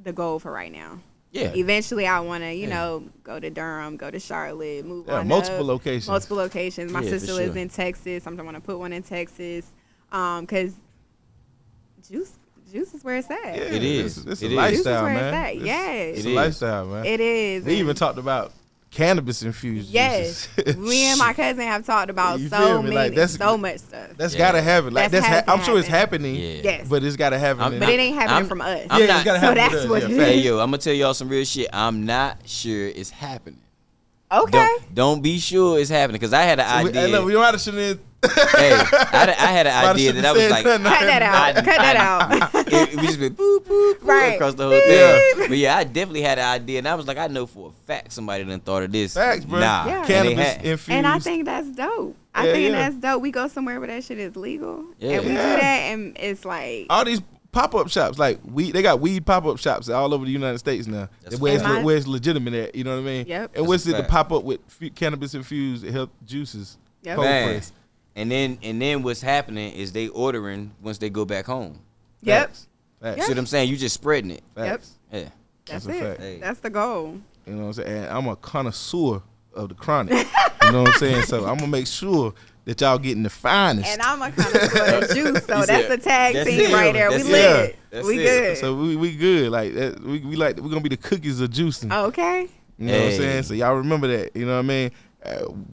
Speaker 5: the goal for right now.
Speaker 3: Yeah.
Speaker 5: Eventually, I want to, go to Durham, go to Charlotte, move
Speaker 4: Yeah,
Speaker 5: on
Speaker 4: multiple
Speaker 5: up.
Speaker 4: locations.
Speaker 5: Multiple locations. My
Speaker 3: Yeah, for
Speaker 5: sister lives
Speaker 3: sure.
Speaker 5: in Texas. I'm going to put one in Texas. Because Juice is where it's at.
Speaker 4: Yeah,
Speaker 3: It is.
Speaker 4: It's
Speaker 3: It
Speaker 4: a
Speaker 3: is.
Speaker 5: Juice is
Speaker 4: lifestyle,
Speaker 5: where
Speaker 4: man.
Speaker 5: it's at. Yes.
Speaker 4: It's
Speaker 3: It
Speaker 4: a
Speaker 3: is.
Speaker 4: lifestyle, man.
Speaker 5: It is.
Speaker 4: They even talked about cannabis infused
Speaker 5: Yes.
Speaker 4: juices.
Speaker 5: Me and my cousin have talked about
Speaker 4: You
Speaker 5: so
Speaker 4: feel me? Like,
Speaker 5: many, so much stuff.
Speaker 4: That's gotta happen. Like
Speaker 5: That's has to
Speaker 4: I'm sure it's
Speaker 5: happen.
Speaker 4: happening.
Speaker 3: Yeah.
Speaker 5: Yes.
Speaker 4: But it's gotta happen.
Speaker 5: But it ain't happening
Speaker 3: I'm-
Speaker 5: from us.
Speaker 3: I'm
Speaker 4: yeah,
Speaker 3: not-
Speaker 4: it's gotta
Speaker 5: so
Speaker 4: happen.
Speaker 5: that's
Speaker 4: with us.
Speaker 5: what
Speaker 4: Yeah,
Speaker 5: it
Speaker 4: facts.
Speaker 3: Hey,
Speaker 5: is.
Speaker 3: yo, I'm gonna tell y'all some real shit. I'm not sure it's happening.
Speaker 5: Okay.
Speaker 3: Don't be sure it's happening because I had an
Speaker 4: Hey,
Speaker 3: idea.
Speaker 4: look, we don't have to shit in.
Speaker 3: Hey, I had an idea that I was like,
Speaker 5: Cut that out. Cut that out.
Speaker 3: we just been boop, boop, boop
Speaker 5: Right.
Speaker 3: across the whole thing. But yeah, I definitely had an idea, and I was like, I know for a fact somebody done thought of this.
Speaker 4: Facts, bro.
Speaker 3: Nah,
Speaker 5: Yeah.
Speaker 3: And they
Speaker 4: Cannabis
Speaker 3: had-
Speaker 4: infused.
Speaker 5: And I think that's dope. I
Speaker 4: Yeah,
Speaker 5: think
Speaker 4: yeah.
Speaker 5: that's dope. We go somewhere where that shit is legal.
Speaker 3: Yeah.
Speaker 5: And we do
Speaker 4: Yeah.
Speaker 5: that, and it's like,
Speaker 4: all these pop-up shops, like they got weed pop-up shops all over the United States now.
Speaker 3: That's
Speaker 4: Where it's,
Speaker 5: fact.
Speaker 4: where it's legitimate at, you know what I mean?
Speaker 5: Yep.
Speaker 4: And what's
Speaker 3: That's
Speaker 4: it
Speaker 3: a
Speaker 4: to
Speaker 3: fact.
Speaker 4: pop up with cannabis infused health juices?
Speaker 5: Yep.
Speaker 4: Cold
Speaker 3: Man.
Speaker 4: press.
Speaker 3: And then what's happening is they ordering once they go back home.
Speaker 5: yep.
Speaker 4: Facts. Facts.
Speaker 3: See what I'm saying? You just spreading it.
Speaker 4: Facts.
Speaker 3: Yeah.
Speaker 5: That's
Speaker 4: That's a
Speaker 5: it.
Speaker 4: fact.
Speaker 3: Hey.
Speaker 5: That's the goal.
Speaker 4: You know what I'm saying? And I'm a connoisseur of the chronic. You know what I'm saying? So I'm gonna make sure that y'all getting the finest.
Speaker 5: And I'm a kind of juice, so
Speaker 3: You
Speaker 5: that's
Speaker 3: said-
Speaker 5: a tag
Speaker 3: that's
Speaker 5: team
Speaker 3: it.
Speaker 5: right there. We
Speaker 3: That's
Speaker 5: lit.
Speaker 3: it. That's
Speaker 5: We
Speaker 3: it.
Speaker 5: good.
Speaker 4: So we good. Like that, we like we're gonna be the cookies of juicing.
Speaker 5: Okay.
Speaker 4: You know what I'm
Speaker 3: Hey.
Speaker 4: saying? So y'all remember that. You know what I mean?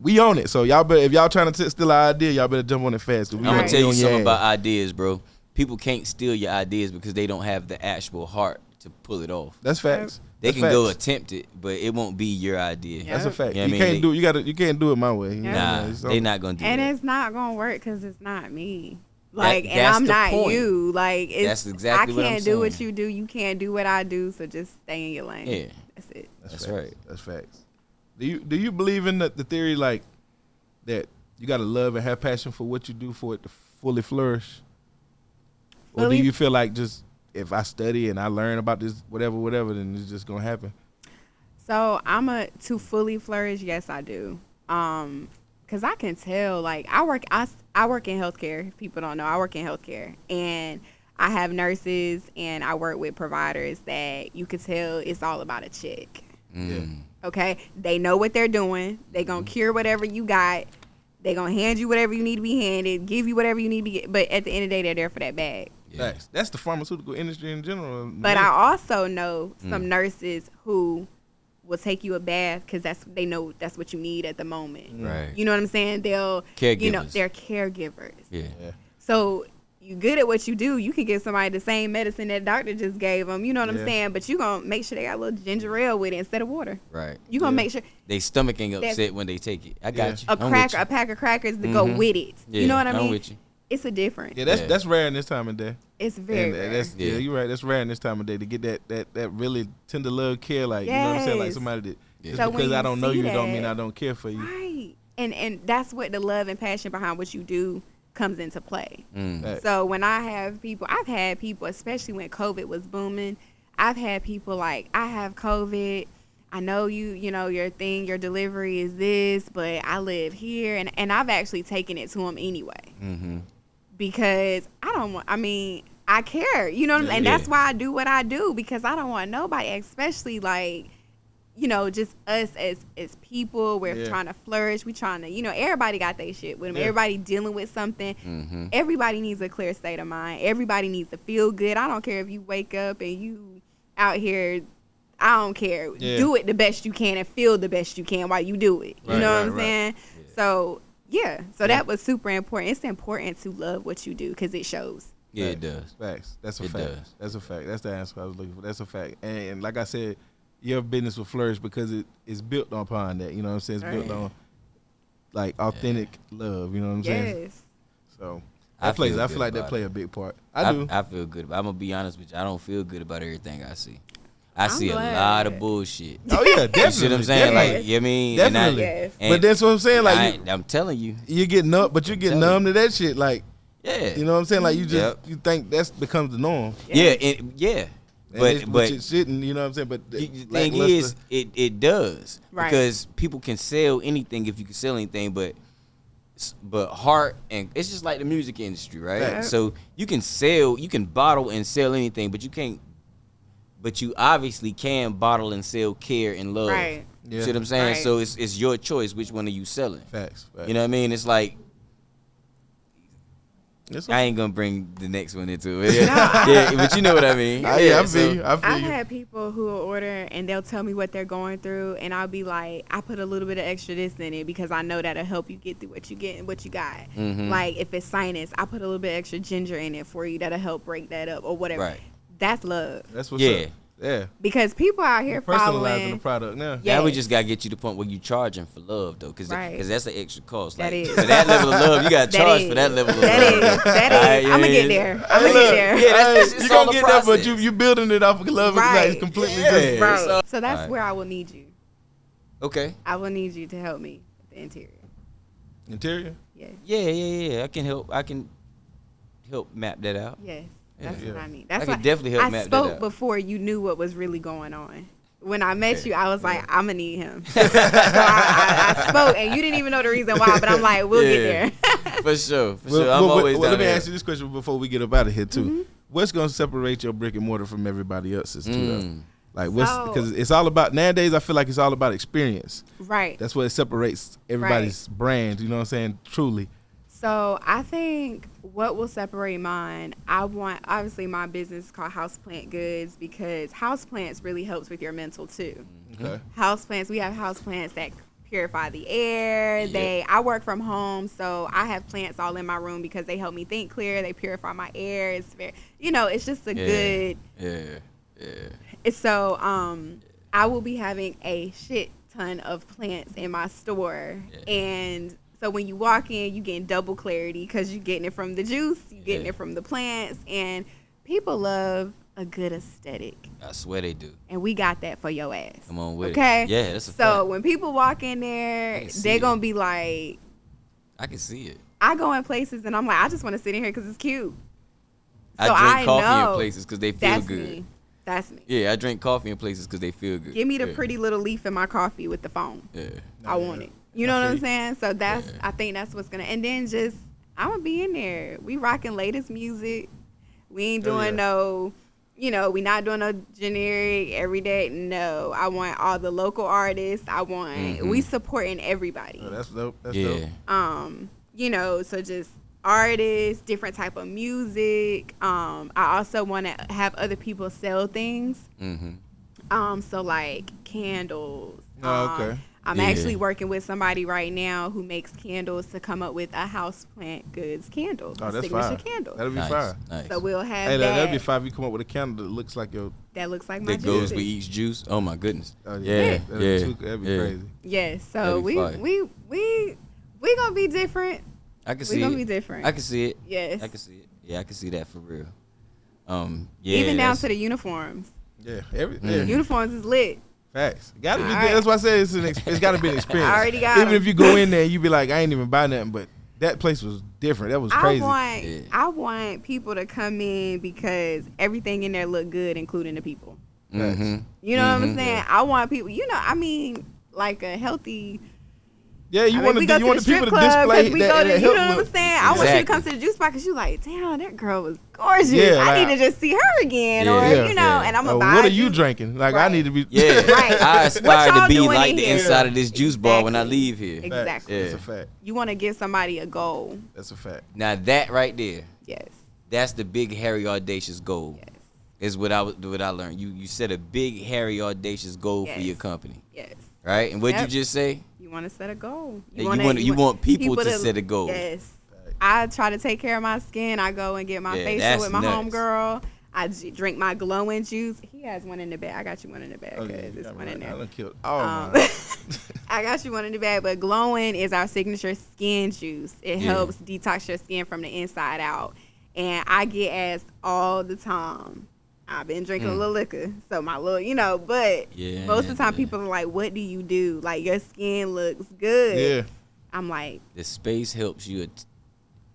Speaker 4: We own it. So y'all better, if y'all trying to steal our idea, y'all better jump on it fast. 'Cause we
Speaker 3: I'm gonna
Speaker 5: Right.
Speaker 3: tell you
Speaker 4: on your
Speaker 3: something
Speaker 4: ass.
Speaker 3: about ideas, bro. People can't steal your ideas because they don't have the actual heart to pull it off.
Speaker 4: That's facts.
Speaker 3: They
Speaker 4: That's
Speaker 3: can go
Speaker 4: facts.
Speaker 3: attempt it, but it won't be your idea.
Speaker 5: Yeah.
Speaker 4: That's a fact.
Speaker 3: You know what
Speaker 4: You
Speaker 3: I
Speaker 4: can't
Speaker 3: mean?
Speaker 4: do it. You can't do it my way. You know what I
Speaker 3: Nah,
Speaker 4: mean? So-
Speaker 3: they not gonna do
Speaker 5: And
Speaker 3: that.
Speaker 5: it's not gonna work because it's not me. Like, and
Speaker 3: that's
Speaker 5: I'm
Speaker 3: the
Speaker 5: not
Speaker 3: point.
Speaker 5: you. Like, it's,
Speaker 3: That's exactly
Speaker 5: I
Speaker 3: what I'm
Speaker 5: can't do what
Speaker 3: saying.
Speaker 5: you do. You can't do what I do. So just stay in your lane.
Speaker 3: Yeah.
Speaker 5: That's it.
Speaker 3: That's
Speaker 4: facts.
Speaker 3: right.
Speaker 4: That's facts. Do you believe in the theory like that you gotta love and have passion for what you do for it to fully flourish? Or do
Speaker 5: Fully-
Speaker 4: you feel like just if I study and I learn about this whatever, then it's just gonna happen?
Speaker 5: So to fully flourish. Yes, I do. Cause I can tell. Like I work in healthcare. If people don't know, I work in healthcare, and I have nurses and I work with providers that you could tell it's all about a check. Okay, they know what they're doing. They gonna cure whatever you got. They gonna hand you whatever you need to be handed, give you whatever you need to be. But at the end of the day, they're there for that bag.
Speaker 3: Yeah.
Speaker 4: That's the pharmaceutical industry in general.
Speaker 5: But I also know some nurses who will take you a bath because they know that's what you need at the moment.
Speaker 3: Right.
Speaker 5: You know what I'm saying? They'll
Speaker 3: Caregivers.
Speaker 5: they're caregivers.
Speaker 3: Yeah.
Speaker 5: So you good at what you do. You can give somebody the same medicine that doctor just gave them. You know what I'm
Speaker 4: Yeah.
Speaker 5: saying? But you gonna make sure they got a little ginger ale with it instead of water.
Speaker 3: Right.
Speaker 5: You gonna make sure
Speaker 3: They stomach ain't
Speaker 5: That's-
Speaker 3: upset when they take it. I got you.
Speaker 5: a
Speaker 3: I'm with
Speaker 5: cracker,
Speaker 3: you.
Speaker 5: a pack of crackers to go
Speaker 3: Mhm.
Speaker 5: with it.
Speaker 3: Yeah,
Speaker 5: You know what I
Speaker 3: I'm
Speaker 5: mean?
Speaker 3: with you.
Speaker 5: It's a difference.
Speaker 4: Yeah,
Speaker 3: Yeah.
Speaker 4: that's rare in this time of day.
Speaker 5: It's very
Speaker 4: And
Speaker 5: rare.
Speaker 4: that's
Speaker 3: Yeah.
Speaker 4: you're right. That's rare in this time of day to get that really tender love care, like you know what I'm saying, like
Speaker 5: Yes.
Speaker 4: somebody that
Speaker 3: Yeah.
Speaker 4: just
Speaker 5: So when
Speaker 4: because I
Speaker 5: you
Speaker 4: don't know
Speaker 5: see
Speaker 4: you don't mean
Speaker 5: that-
Speaker 4: I don't care for you.
Speaker 5: Right. And that's what the love and passion behind what you do comes into play.
Speaker 4: Right.
Speaker 5: So when I've had people, especially when COVID was booming, I've had people like, I have COVID. I know you know, your delivery is this, but I live here. And I've actually taken it to them anyway.
Speaker 3: Mm-hmm.
Speaker 5: Because I care, you know what I'm saying? And
Speaker 3: Yeah.
Speaker 5: that's why I do what I do, because I don't want nobody, especially like, you know, just us as people, we're
Speaker 4: Yeah.
Speaker 5: trying to flourish. We trying to, you know, everybody got their shit with them.
Speaker 4: Yeah.
Speaker 5: Everybody dealing with something.
Speaker 3: Mm-hmm.
Speaker 5: Everybody needs a clear state of mind. Everybody needs to feel good. I don't care if you wake up and you out here, I don't care.
Speaker 4: Yeah.
Speaker 5: Do it the best you can and feel the best you can while you do it. You
Speaker 4: Right,
Speaker 5: know
Speaker 4: right,
Speaker 5: what I'm
Speaker 4: right.
Speaker 5: saying? So, yeah. So that was super important. It's important to love what you do because it shows.
Speaker 3: Yeah, it does.
Speaker 4: Facts. That's a
Speaker 3: It
Speaker 4: fact.
Speaker 3: does.
Speaker 4: That's a fact. That's the answer I was looking for. That's a fact. And like I said, your business will flourish because it is built upon that. You know what I'm saying? It's built
Speaker 5: Right.
Speaker 4: on like authentic love. You know what I'm saying?
Speaker 5: Yes.
Speaker 4: So
Speaker 3: I
Speaker 4: that plays.
Speaker 3: feel
Speaker 4: I
Speaker 3: good
Speaker 4: feel like that
Speaker 3: about
Speaker 4: play
Speaker 3: it.
Speaker 4: a big part. I do.
Speaker 3: I feel good. I'm gonna be honest with you. I don't feel good about everything I see. I see
Speaker 5: glad.
Speaker 3: a lot of bullshit.
Speaker 4: Oh yeah, definitely.
Speaker 3: You see what I'm saying?
Speaker 4: definitely.
Speaker 3: Like, you know what I mean?
Speaker 4: Definitely.
Speaker 5: Yes.
Speaker 3: And
Speaker 4: But that's what I'm saying. Like
Speaker 3: I'm telling you.
Speaker 4: you get numb, but you get
Speaker 3: telling
Speaker 4: numb to that shit. Like
Speaker 3: Yeah.
Speaker 4: you know what I'm saying? Like you just
Speaker 3: Yep.
Speaker 4: you think that's becomes the norm.
Speaker 3: Yeah. Yeah. But
Speaker 4: it shouldn't. You know what I'm saying? But
Speaker 3: the thing is, it does
Speaker 5: Right.
Speaker 3: because people can sell anything if you can sell anything, but heart and it's just like the music industry, right?
Speaker 4: Facts.
Speaker 3: So you can bottle and sell anything, but you can't. But you obviously can bottle and sell care and love.
Speaker 5: Right.
Speaker 3: You
Speaker 4: Yeah.
Speaker 3: see what I'm saying?
Speaker 5: Right.
Speaker 3: So it's your choice which one are you selling.
Speaker 4: facts.
Speaker 3: You know what I mean? It's like I ain't gonna bring the next one into it. Yeah, but you know what I mean.
Speaker 4: I feel you.
Speaker 5: I've had people who will order and they'll tell me what they're going through, and I'll be like, I put a little bit of extra this in it because I know that'll help you get through what you get and what you got.
Speaker 3: Mm-hmm.
Speaker 5: Like if it's sinus, I put a little bit extra ginger in it for you that'll help break that up or whatever.
Speaker 3: Right.
Speaker 5: That's love.
Speaker 4: That's what's up. Yeah.
Speaker 5: Because people out here
Speaker 4: Personalizing
Speaker 5: following
Speaker 4: the product now.
Speaker 5: Yeah.
Speaker 3: Now we just gotta get you to the point where you charging for love though, because that's an extra cost. Like,
Speaker 5: That is.
Speaker 3: for that level of love, you gotta charge for that level of love.
Speaker 5: That is. I'm gonna get there. I'm gonna get there.
Speaker 3: Yeah, that's
Speaker 4: you gonna get there, but you building it off of love.
Speaker 5: Right.
Speaker 4: It's completely
Speaker 3: Yeah.
Speaker 4: different.
Speaker 5: Right. So that's
Speaker 3: Right.
Speaker 5: where I will need you.
Speaker 3: Okay.
Speaker 5: I will need you to help me with the interior.
Speaker 4: Interior.
Speaker 5: Yes.
Speaker 3: Yeah. I can help map that out.
Speaker 5: Yes. That's
Speaker 4: Yeah.
Speaker 5: what I mean. That's
Speaker 3: I could
Speaker 5: why
Speaker 3: definitely help
Speaker 5: I
Speaker 3: map that
Speaker 5: spoke
Speaker 3: out.
Speaker 5: before you knew what was really going on. When I met you, I was like, I'm gonna need him. So I spoke, and you didn't even know the reason why, but I'm like, we'll get there.
Speaker 3: For sure.
Speaker 4: Well,
Speaker 3: I'm always down
Speaker 4: let me
Speaker 3: there.
Speaker 4: ask you this question before we get up out of here too.
Speaker 5: Mm-hmm.
Speaker 4: What's gonna separate your brick and mortar from everybody else's too? Though? Like what's
Speaker 5: So-
Speaker 4: because it's all about nowadays. I feel like it's all about experience.
Speaker 5: Right.
Speaker 4: That's what separates everybody's brand. You know what I'm saying? Truly.
Speaker 5: So I think what will separate mine, obviously my business is called Houseplant Goods because houseplants really helps with your mental too.
Speaker 4: Okay.
Speaker 5: Houseplants, we have houseplants that purify the air.
Speaker 3: Yeah.
Speaker 5: I work from home, so I have plants all in my room because they help me think clear. They purify my air. It's very, it's just a good.
Speaker 3: Yeah.
Speaker 5: So I will be having a shit ton of plants in my store, and so when you walk in, you getting double clarity because you're getting it from the juice, you're getting it from the plants, and people love a good aesthetic.
Speaker 3: I swear they do.
Speaker 5: And we got that for your ass.
Speaker 3: Come on with
Speaker 5: okay?
Speaker 3: it. Yeah, that's a
Speaker 5: So
Speaker 3: fact.
Speaker 5: when people walk in
Speaker 3: I
Speaker 5: there,
Speaker 3: can see
Speaker 5: they're
Speaker 3: it.
Speaker 5: going to be like,
Speaker 3: I can see it.
Speaker 5: I go in places and I'm like, I just want to sit in here because it's cute.
Speaker 3: I
Speaker 5: So
Speaker 3: drink
Speaker 5: I
Speaker 3: coffee
Speaker 5: know
Speaker 3: in places because they feel
Speaker 5: That's
Speaker 3: good.
Speaker 5: me. That's me.
Speaker 3: Yeah, I drink coffee in places because they feel good.
Speaker 5: Give me the
Speaker 3: Yeah.
Speaker 5: pretty little leaf in my coffee with the foam.
Speaker 3: Yeah.
Speaker 5: I want it. You know what I'm
Speaker 4: feel
Speaker 5: saying? So that's
Speaker 3: Yeah.
Speaker 5: I think that's what's gonna and then just I'm gonna be in there. We rocking latest music. We ain't doing we not doing no generic everyday. No. I want all the local artists. I want we supporting everybody.
Speaker 4: Oh, that's dope. That's
Speaker 3: Yeah.
Speaker 4: dope.
Speaker 5: So just artists, different type of music. I also want to have other people sell things. So like candles.
Speaker 4: Oh, okay.
Speaker 5: I'm
Speaker 3: Yeah.
Speaker 5: actually working with somebody right now who makes candles to come up with a houseplant goods candle,
Speaker 4: Oh,
Speaker 5: a
Speaker 4: that's
Speaker 5: signature
Speaker 4: fine.
Speaker 5: candle.
Speaker 4: That'll be
Speaker 3: Nice.
Speaker 4: fine.
Speaker 3: Nice.
Speaker 5: So we'll have
Speaker 4: Hey,
Speaker 5: that.
Speaker 4: that'd be fine. If you come up with a candle that looks like your.
Speaker 5: That looks like my
Speaker 3: That goes
Speaker 5: juices.
Speaker 3: with each juice. Oh my goodness.
Speaker 4: Oh,
Speaker 3: Yeah.
Speaker 4: That'd be crazy.
Speaker 5: Yes. So
Speaker 3: That'd be
Speaker 5: we gonna be different.
Speaker 3: I can
Speaker 5: We
Speaker 3: see
Speaker 5: gonna
Speaker 3: it.
Speaker 5: be different.
Speaker 3: I can see it.
Speaker 5: Yes.
Speaker 3: I can see it. Yeah, I can see that for real. Yeah.
Speaker 5: Even down
Speaker 3: that's-
Speaker 5: to the uniforms.
Speaker 4: Yeah. Everything.
Speaker 5: Uniforms is lit.
Speaker 4: Facts. Gotta be
Speaker 5: All
Speaker 4: good.
Speaker 5: right.
Speaker 4: That's why I said it's got to be an experience.
Speaker 5: I already got
Speaker 4: Even
Speaker 5: 'em.
Speaker 4: if you go in there, you be like, I ain't even buy nothing, but that place was different. That was crazy.
Speaker 5: I want people to come in because everything in there look good, including the people.
Speaker 3: Mhm.
Speaker 5: You know what I'm saying? I want people. Like a healthy.
Speaker 4: Yeah, you want
Speaker 5: we go
Speaker 4: the people
Speaker 5: strip
Speaker 4: to
Speaker 5: club
Speaker 4: display
Speaker 5: 'cause we
Speaker 4: that.
Speaker 5: go to,
Speaker 4: that
Speaker 5: you know
Speaker 4: help
Speaker 5: what I'm
Speaker 4: look.
Speaker 5: saying? I want you to
Speaker 3: Exactly.
Speaker 5: come to the juice spot because you like, damn, that girl was gorgeous.
Speaker 4: Yeah,
Speaker 5: I
Speaker 4: like-
Speaker 5: need to just see her again,
Speaker 3: Yeah.
Speaker 5: or
Speaker 3: Yeah.
Speaker 5: and I'm gonna buy.
Speaker 4: What are
Speaker 5: you
Speaker 4: you drinking? Like I
Speaker 5: Right.
Speaker 4: need to be.
Speaker 3: Yeah.
Speaker 5: Right.
Speaker 3: I
Speaker 5: What
Speaker 3: aspire
Speaker 5: y'all
Speaker 3: to be
Speaker 5: doing
Speaker 3: like
Speaker 5: in
Speaker 3: the
Speaker 5: here?
Speaker 3: inside of this juice bar when I
Speaker 5: Exactly.
Speaker 3: leave here.
Speaker 5: Exactly.
Speaker 3: Yeah.
Speaker 4: That's a fact.
Speaker 5: You want to give somebody a goal.
Speaker 4: That's a fact.
Speaker 3: Now that right there,
Speaker 5: Yes.
Speaker 3: that's the big, hairy, audacious goal.
Speaker 5: Yes.
Speaker 3: Is what I learned. You set a big, hairy, audacious goal for
Speaker 5: Yes.
Speaker 3: your company,
Speaker 5: Yes.
Speaker 3: right? And what'd
Speaker 5: Yep.
Speaker 3: you just say?
Speaker 5: You want to set a goal.
Speaker 3: You want people to set a goal.
Speaker 5: Yes. I try to take care of my skin. I go and get my
Speaker 3: Yeah,
Speaker 5: facial
Speaker 3: that's
Speaker 5: with my
Speaker 3: nuts.
Speaker 5: homegirl. I drink my glowing juice. He has one in the bag. I got you one in the bag.
Speaker 4: Okay,
Speaker 5: Cause there's one in
Speaker 4: I
Speaker 5: there.
Speaker 4: done killed all
Speaker 5: Um,
Speaker 4: mine.
Speaker 5: I got you one in the bag, but glowing is our signature skin juice. It
Speaker 3: Yeah.
Speaker 5: helps detox your skin from the inside out. And I get asked all the time. I've been drinking a little liquor, so my little, but
Speaker 3: Yeah,
Speaker 5: most of the time
Speaker 3: yeah.
Speaker 5: people are like, what do you do? Like, your skin looks good.
Speaker 4: Yeah.
Speaker 5: I'm like,
Speaker 3: The space helps you.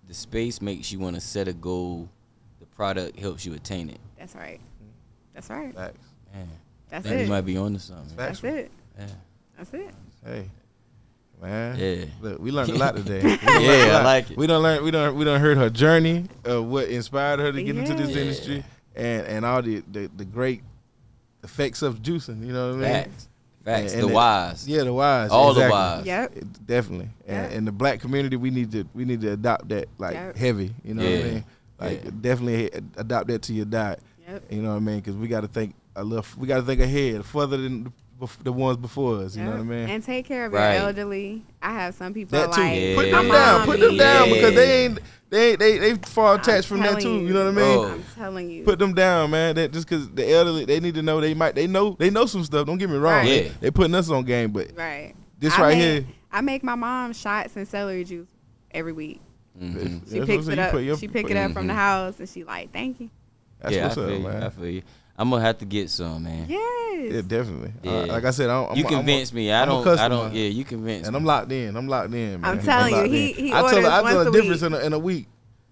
Speaker 3: The space makes you want to set a goal. The product helps you attain it.
Speaker 5: that's right. That's right.
Speaker 4: Facts.
Speaker 3: Man,
Speaker 5: That's
Speaker 3: I think
Speaker 5: it.
Speaker 3: you might be onto something.
Speaker 5: That's it.
Speaker 3: Yeah.
Speaker 5: That's it.
Speaker 4: Hey, man.
Speaker 3: Yeah.
Speaker 4: Look, we learned a lot today. We learned
Speaker 3: Yeah,
Speaker 4: a
Speaker 3: I
Speaker 4: lot.
Speaker 3: like it.
Speaker 4: We done heard her journey of what inspired her to get into this
Speaker 5: Yeah.
Speaker 4: industry, and all the great effects of juicing. You know what I mean?
Speaker 3: Facts. Facts.
Speaker 4: And
Speaker 3: The wise.
Speaker 4: Yeah, the wise.
Speaker 3: All
Speaker 4: exactly.
Speaker 3: the wise.
Speaker 5: Yep.
Speaker 4: Definitely.
Speaker 5: Yep.
Speaker 4: And the black community, we need to adopt that heavy. You know what I mean? Like definitely adopt that to your diet.
Speaker 5: Yep.
Speaker 4: You know what I mean? Because we got to think we got to think ahead, further than the ones before us. You know what I mean?
Speaker 5: And take care of
Speaker 3: Right.
Speaker 5: your elderly. I have some people
Speaker 4: That too.
Speaker 5: like
Speaker 3: Yeah.
Speaker 4: Put
Speaker 5: my
Speaker 4: them down.
Speaker 5: mom
Speaker 4: Put them down
Speaker 3: Yeah.
Speaker 4: because they far attached from that
Speaker 5: telling
Speaker 4: too.
Speaker 5: you.
Speaker 4: You know what I mean?
Speaker 3: Oh.
Speaker 5: I'm telling you.
Speaker 4: Put them down, man. That just because the elderly, they need to know they know some stuff. Don't get me wrong.
Speaker 5: Right.
Speaker 3: Yeah.
Speaker 4: They putting us on game, but
Speaker 5: Right.
Speaker 4: this
Speaker 5: I
Speaker 4: right
Speaker 5: make-
Speaker 4: here.
Speaker 5: I make my mom shots and celery juice every week.
Speaker 3: Mhm.
Speaker 5: She
Speaker 4: That's
Speaker 5: picks
Speaker 4: what
Speaker 5: it
Speaker 4: I'm
Speaker 5: up.
Speaker 4: saying.
Speaker 5: She pick it up from the house and she like, thank you.
Speaker 4: That's
Speaker 3: Yeah,
Speaker 4: what's
Speaker 3: I
Speaker 4: up,
Speaker 3: feel you.
Speaker 4: man.
Speaker 3: I feel you. I'm gonna have to get some, man.
Speaker 5: Yes.
Speaker 4: Yeah, definitely.
Speaker 3: Yeah.
Speaker 4: Like I said,
Speaker 3: You convinced me. I
Speaker 4: I'm a
Speaker 3: don't.
Speaker 4: customer.
Speaker 3: Yeah, you convinced
Speaker 4: And
Speaker 3: me.
Speaker 4: I'm locked in. I'm locked in, man.
Speaker 5: I'm telling
Speaker 4: locked
Speaker 5: you,
Speaker 4: in.
Speaker 5: he
Speaker 4: I
Speaker 5: orders
Speaker 4: tell
Speaker 5: once
Speaker 4: a
Speaker 5: a
Speaker 4: difference
Speaker 5: week.
Speaker 4: in a week.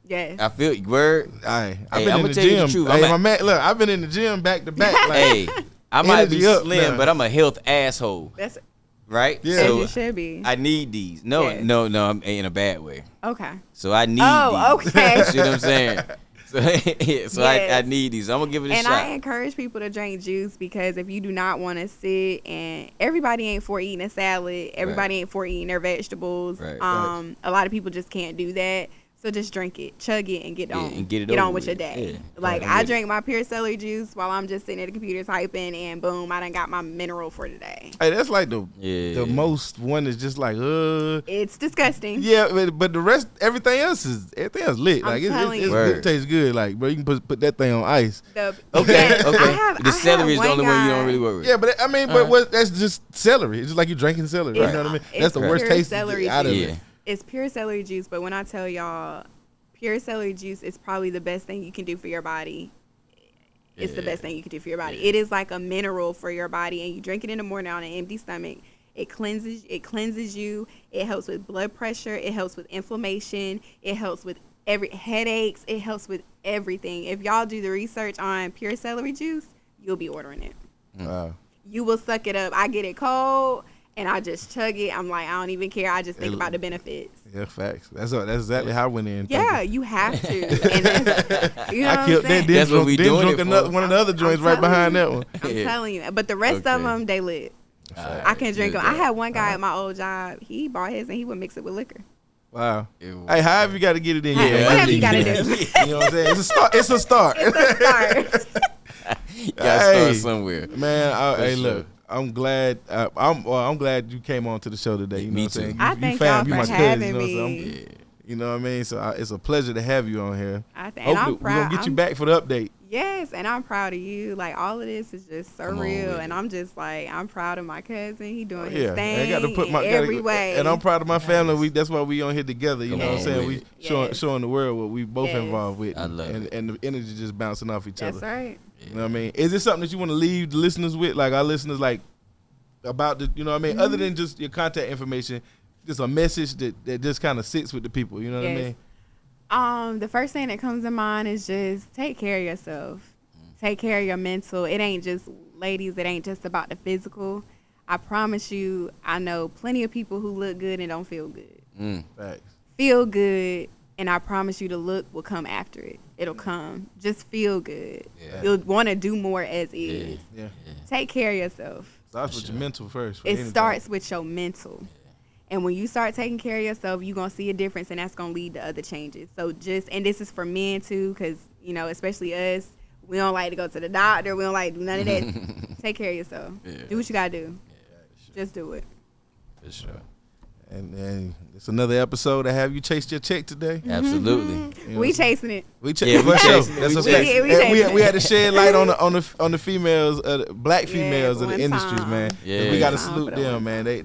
Speaker 5: Yes.
Speaker 3: I feel word.
Speaker 4: I've
Speaker 3: Hey,
Speaker 4: been
Speaker 3: I'ma
Speaker 4: in the
Speaker 3: tell you the
Speaker 4: gym.
Speaker 3: truth.
Speaker 4: Hey,
Speaker 3: I'm
Speaker 4: my man, look, I've been in the gym back to back. Like,
Speaker 3: Hey, I might be
Speaker 4: Energy up
Speaker 3: slim,
Speaker 4: now.
Speaker 3: but I'm a health asshole,
Speaker 5: That's
Speaker 3: right?
Speaker 4: Yeah.
Speaker 5: as
Speaker 3: So
Speaker 5: you should be.
Speaker 3: I need these. No,
Speaker 5: Yes.
Speaker 3: no, I'm in a bad way.
Speaker 5: Okay.
Speaker 3: So I need
Speaker 5: Oh,
Speaker 3: these.
Speaker 5: okay.
Speaker 3: See what I'm saying? So,
Speaker 5: Yes.
Speaker 3: I need these. I'm gonna give it a
Speaker 5: And
Speaker 3: shot.
Speaker 5: I encourage people to drink juice because if you do not want to sit and everybody ain't for eating a salad, everybody ain't for eating their vegetables.
Speaker 3: Right.
Speaker 5: A lot of people just can't do that. So just drink it, chug it, and get on.
Speaker 3: and get it
Speaker 5: on
Speaker 3: over
Speaker 5: with your
Speaker 3: with.
Speaker 5: day.
Speaker 3: Yeah.
Speaker 5: Like
Speaker 3: I'm
Speaker 5: I
Speaker 3: with it.
Speaker 5: drink my pure celery juice while I'm just sitting at the computer typing, and boom, I done got my mineral for today.
Speaker 4: hey, that's like the
Speaker 3: Yeah.
Speaker 4: most one is just like
Speaker 5: It's disgusting.
Speaker 4: yeah, but the rest, everything else lit.
Speaker 5: I'm
Speaker 4: Like
Speaker 5: telling
Speaker 4: it
Speaker 3: you.
Speaker 4: tastes good. Like, bro, you can put that thing on ice.
Speaker 5: The,
Speaker 3: Okay,
Speaker 5: yes,
Speaker 3: okay.
Speaker 5: I
Speaker 3: The celery is the
Speaker 5: have
Speaker 3: only one you don't
Speaker 5: guy-
Speaker 3: really work with.
Speaker 4: Yeah, but I mean, that's just celery. It's just like you drinking celery.
Speaker 5: It's-
Speaker 4: You know what I mean?
Speaker 5: it's
Speaker 4: That's the worst
Speaker 5: pure
Speaker 4: taste
Speaker 5: celery
Speaker 4: out of
Speaker 3: juice.
Speaker 4: it.
Speaker 5: It's pure celery juice, but when I tell y'all, pure celery juice is probably the best thing you can do for your body. It's the best thing you can do for your body. It is like a mineral for your body, and you drink it in the morning on an empty stomach. It cleanses you. It helps with blood pressure. It helps with inflammation. It helps with headaches. It helps with everything. If y'all do the research on pure celery juice, you'll be ordering it.
Speaker 4: Wow.
Speaker 5: You will suck it up. I get it cold and I just chug it. I'm like, I don't even care. I just think about the benefits.
Speaker 4: Yeah, facts. That's exactly how I went in.
Speaker 5: Yeah, you have to. And that's, you know
Speaker 4: I
Speaker 5: what
Speaker 4: killed
Speaker 5: I'm saying?
Speaker 4: that.
Speaker 3: That's what we doing it for.
Speaker 4: One of the other joints right
Speaker 5: telling
Speaker 4: behind
Speaker 5: you.
Speaker 4: that one.
Speaker 5: I'm
Speaker 3: Yeah.
Speaker 5: telling you. But the rest of
Speaker 3: Okay.
Speaker 5: them, they lit. I can drink them. I had one guy at my old job. He bought his and he would mix it with liquor.
Speaker 4: Wow.
Speaker 3: Ew.
Speaker 4: Hey, however you got to get it in.
Speaker 5: Hey,
Speaker 4: Yeah,
Speaker 5: whatever you gotta do.
Speaker 4: You know what I'm saying? It's a start. It's a start.
Speaker 5: It's a start.
Speaker 3: You gotta
Speaker 4: Hey.
Speaker 3: start somewhere.
Speaker 4: Man, hey,
Speaker 3: sure.
Speaker 4: look. I'm glad. I'm glad you came on to the show today. You know
Speaker 3: Me
Speaker 4: what I'm
Speaker 3: too.
Speaker 4: saying?
Speaker 5: I
Speaker 4: You
Speaker 5: thank
Speaker 4: fam,
Speaker 5: y'all
Speaker 4: you
Speaker 5: for
Speaker 4: my cousin,
Speaker 5: having
Speaker 4: you know what I'm
Speaker 5: me.
Speaker 4: saying? You know what I mean? So it's a pleasure to have you on here.
Speaker 5: And
Speaker 4: Hopefully,
Speaker 5: I'm
Speaker 4: we're
Speaker 5: proud.
Speaker 4: gonna get you back for the update.
Speaker 5: Yes, and I'm proud of you. Like all of this is just
Speaker 3: Come on
Speaker 5: surreal,
Speaker 3: with
Speaker 5: and
Speaker 3: it.
Speaker 5: I'm just like I'm proud of my cousin. He doing
Speaker 4: Yeah,
Speaker 5: his thing
Speaker 4: I got to put
Speaker 5: in
Speaker 4: my
Speaker 5: every way.
Speaker 4: and I'm proud of my family. That's why we on here together. You
Speaker 3: Come
Speaker 4: know what I'm
Speaker 3: on
Speaker 4: saying?
Speaker 3: with
Speaker 4: We
Speaker 5: it.
Speaker 4: showing the world what we both
Speaker 5: Yes.
Speaker 4: involved with.
Speaker 3: I love it.
Speaker 4: And the energy just bouncing off each
Speaker 5: That's
Speaker 4: other.
Speaker 5: right.
Speaker 4: You know what I mean? Is this something that you want to leave the listeners with? Like our listeners, like about the, you know what I mean?
Speaker 5: Mm-hmm.
Speaker 4: Other than just your contact information, just a message that just kind of sits with the people. You know what I
Speaker 5: Yes.
Speaker 4: mean?
Speaker 5: The first thing that comes to mind is just take care of yourself. Take care of your mental. It ain't just, ladies, it ain't just about the physical. I promise you, I know plenty of people who look good and don't feel good.
Speaker 4: Facts.
Speaker 5: Feel good, and I promise you the look will come after it. It'll come. Just feel good.
Speaker 3: Yeah.
Speaker 5: You'll want to do more as is.
Speaker 4: Yeah.
Speaker 5: Take care of yourself.
Speaker 4: Starts with your mental first. for
Speaker 5: It
Speaker 4: anything.
Speaker 5: starts with your mental. And when you start taking care of yourself, you're going to see a difference, and that's going to lead to other changes. So and this is for men too, because, you know, especially us, we don't like to go to the doctor. We don't like to do none of that. Take care of yourself.
Speaker 3: Yeah.
Speaker 5: Do what you got to do. Just do it.
Speaker 3: For sure.
Speaker 4: And it's another episode. I have you chased your check today.
Speaker 3: Absolutely.
Speaker 5: Mm-hmm.
Speaker 4: You know
Speaker 5: We
Speaker 4: what I'm saying?
Speaker 5: chasing it.
Speaker 4: We
Speaker 3: Yeah, we
Speaker 4: for sure.
Speaker 3: chasing it.
Speaker 4: That's
Speaker 3: We
Speaker 4: a
Speaker 3: chasing
Speaker 4: fact.
Speaker 5: it. We
Speaker 4: And
Speaker 5: chasing
Speaker 4: we
Speaker 5: it.
Speaker 4: had to shed light on the females, black females of the
Speaker 5: one
Speaker 4: industries,
Speaker 5: time.
Speaker 4: man.
Speaker 3: Yeah.
Speaker 4: And we got to
Speaker 5: Time
Speaker 4: salute
Speaker 5: for that
Speaker 4: them,
Speaker 5: one
Speaker 4: man.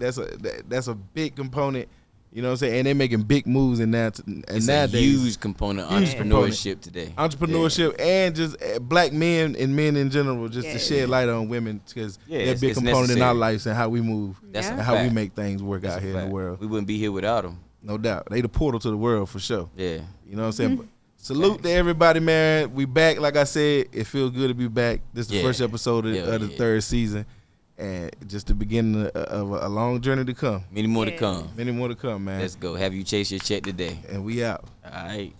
Speaker 4: That's a big component. You know what I'm saying? And they're making big moves in that. And
Speaker 3: It's
Speaker 4: nowadays,
Speaker 3: a huge component of
Speaker 4: Huge
Speaker 3: entrepreneurship today.
Speaker 4: entrepreneurship and just black men and men in general, just to
Speaker 5: Yes.
Speaker 4: shed light on women because
Speaker 3: Yeah,
Speaker 4: they're a big
Speaker 3: it's
Speaker 4: component in our
Speaker 3: necessary.
Speaker 4: lives and how we move
Speaker 3: That's
Speaker 5: Yeah.
Speaker 4: and
Speaker 3: a
Speaker 4: how we
Speaker 3: fact.
Speaker 4: make things work
Speaker 3: That's
Speaker 4: out
Speaker 3: a
Speaker 4: here in
Speaker 3: fact.
Speaker 4: the world.
Speaker 3: We wouldn't be here without them.
Speaker 4: No doubt. They the portal to the world for sure.
Speaker 3: Yeah.
Speaker 4: You know what I'm saying? But salute to everybody, man. We back. Like I said, it feels good to be back. This is the
Speaker 3: Yeah.
Speaker 4: first episode of
Speaker 3: Hell
Speaker 4: the
Speaker 3: yeah.
Speaker 4: third season. And just the beginning of a long journey to come.
Speaker 3: Many more to
Speaker 5: Yeah.
Speaker 3: come.
Speaker 4: Many more to come, man.
Speaker 3: Let's go. Have you chased your check today?
Speaker 4: And we out.
Speaker 3: All right.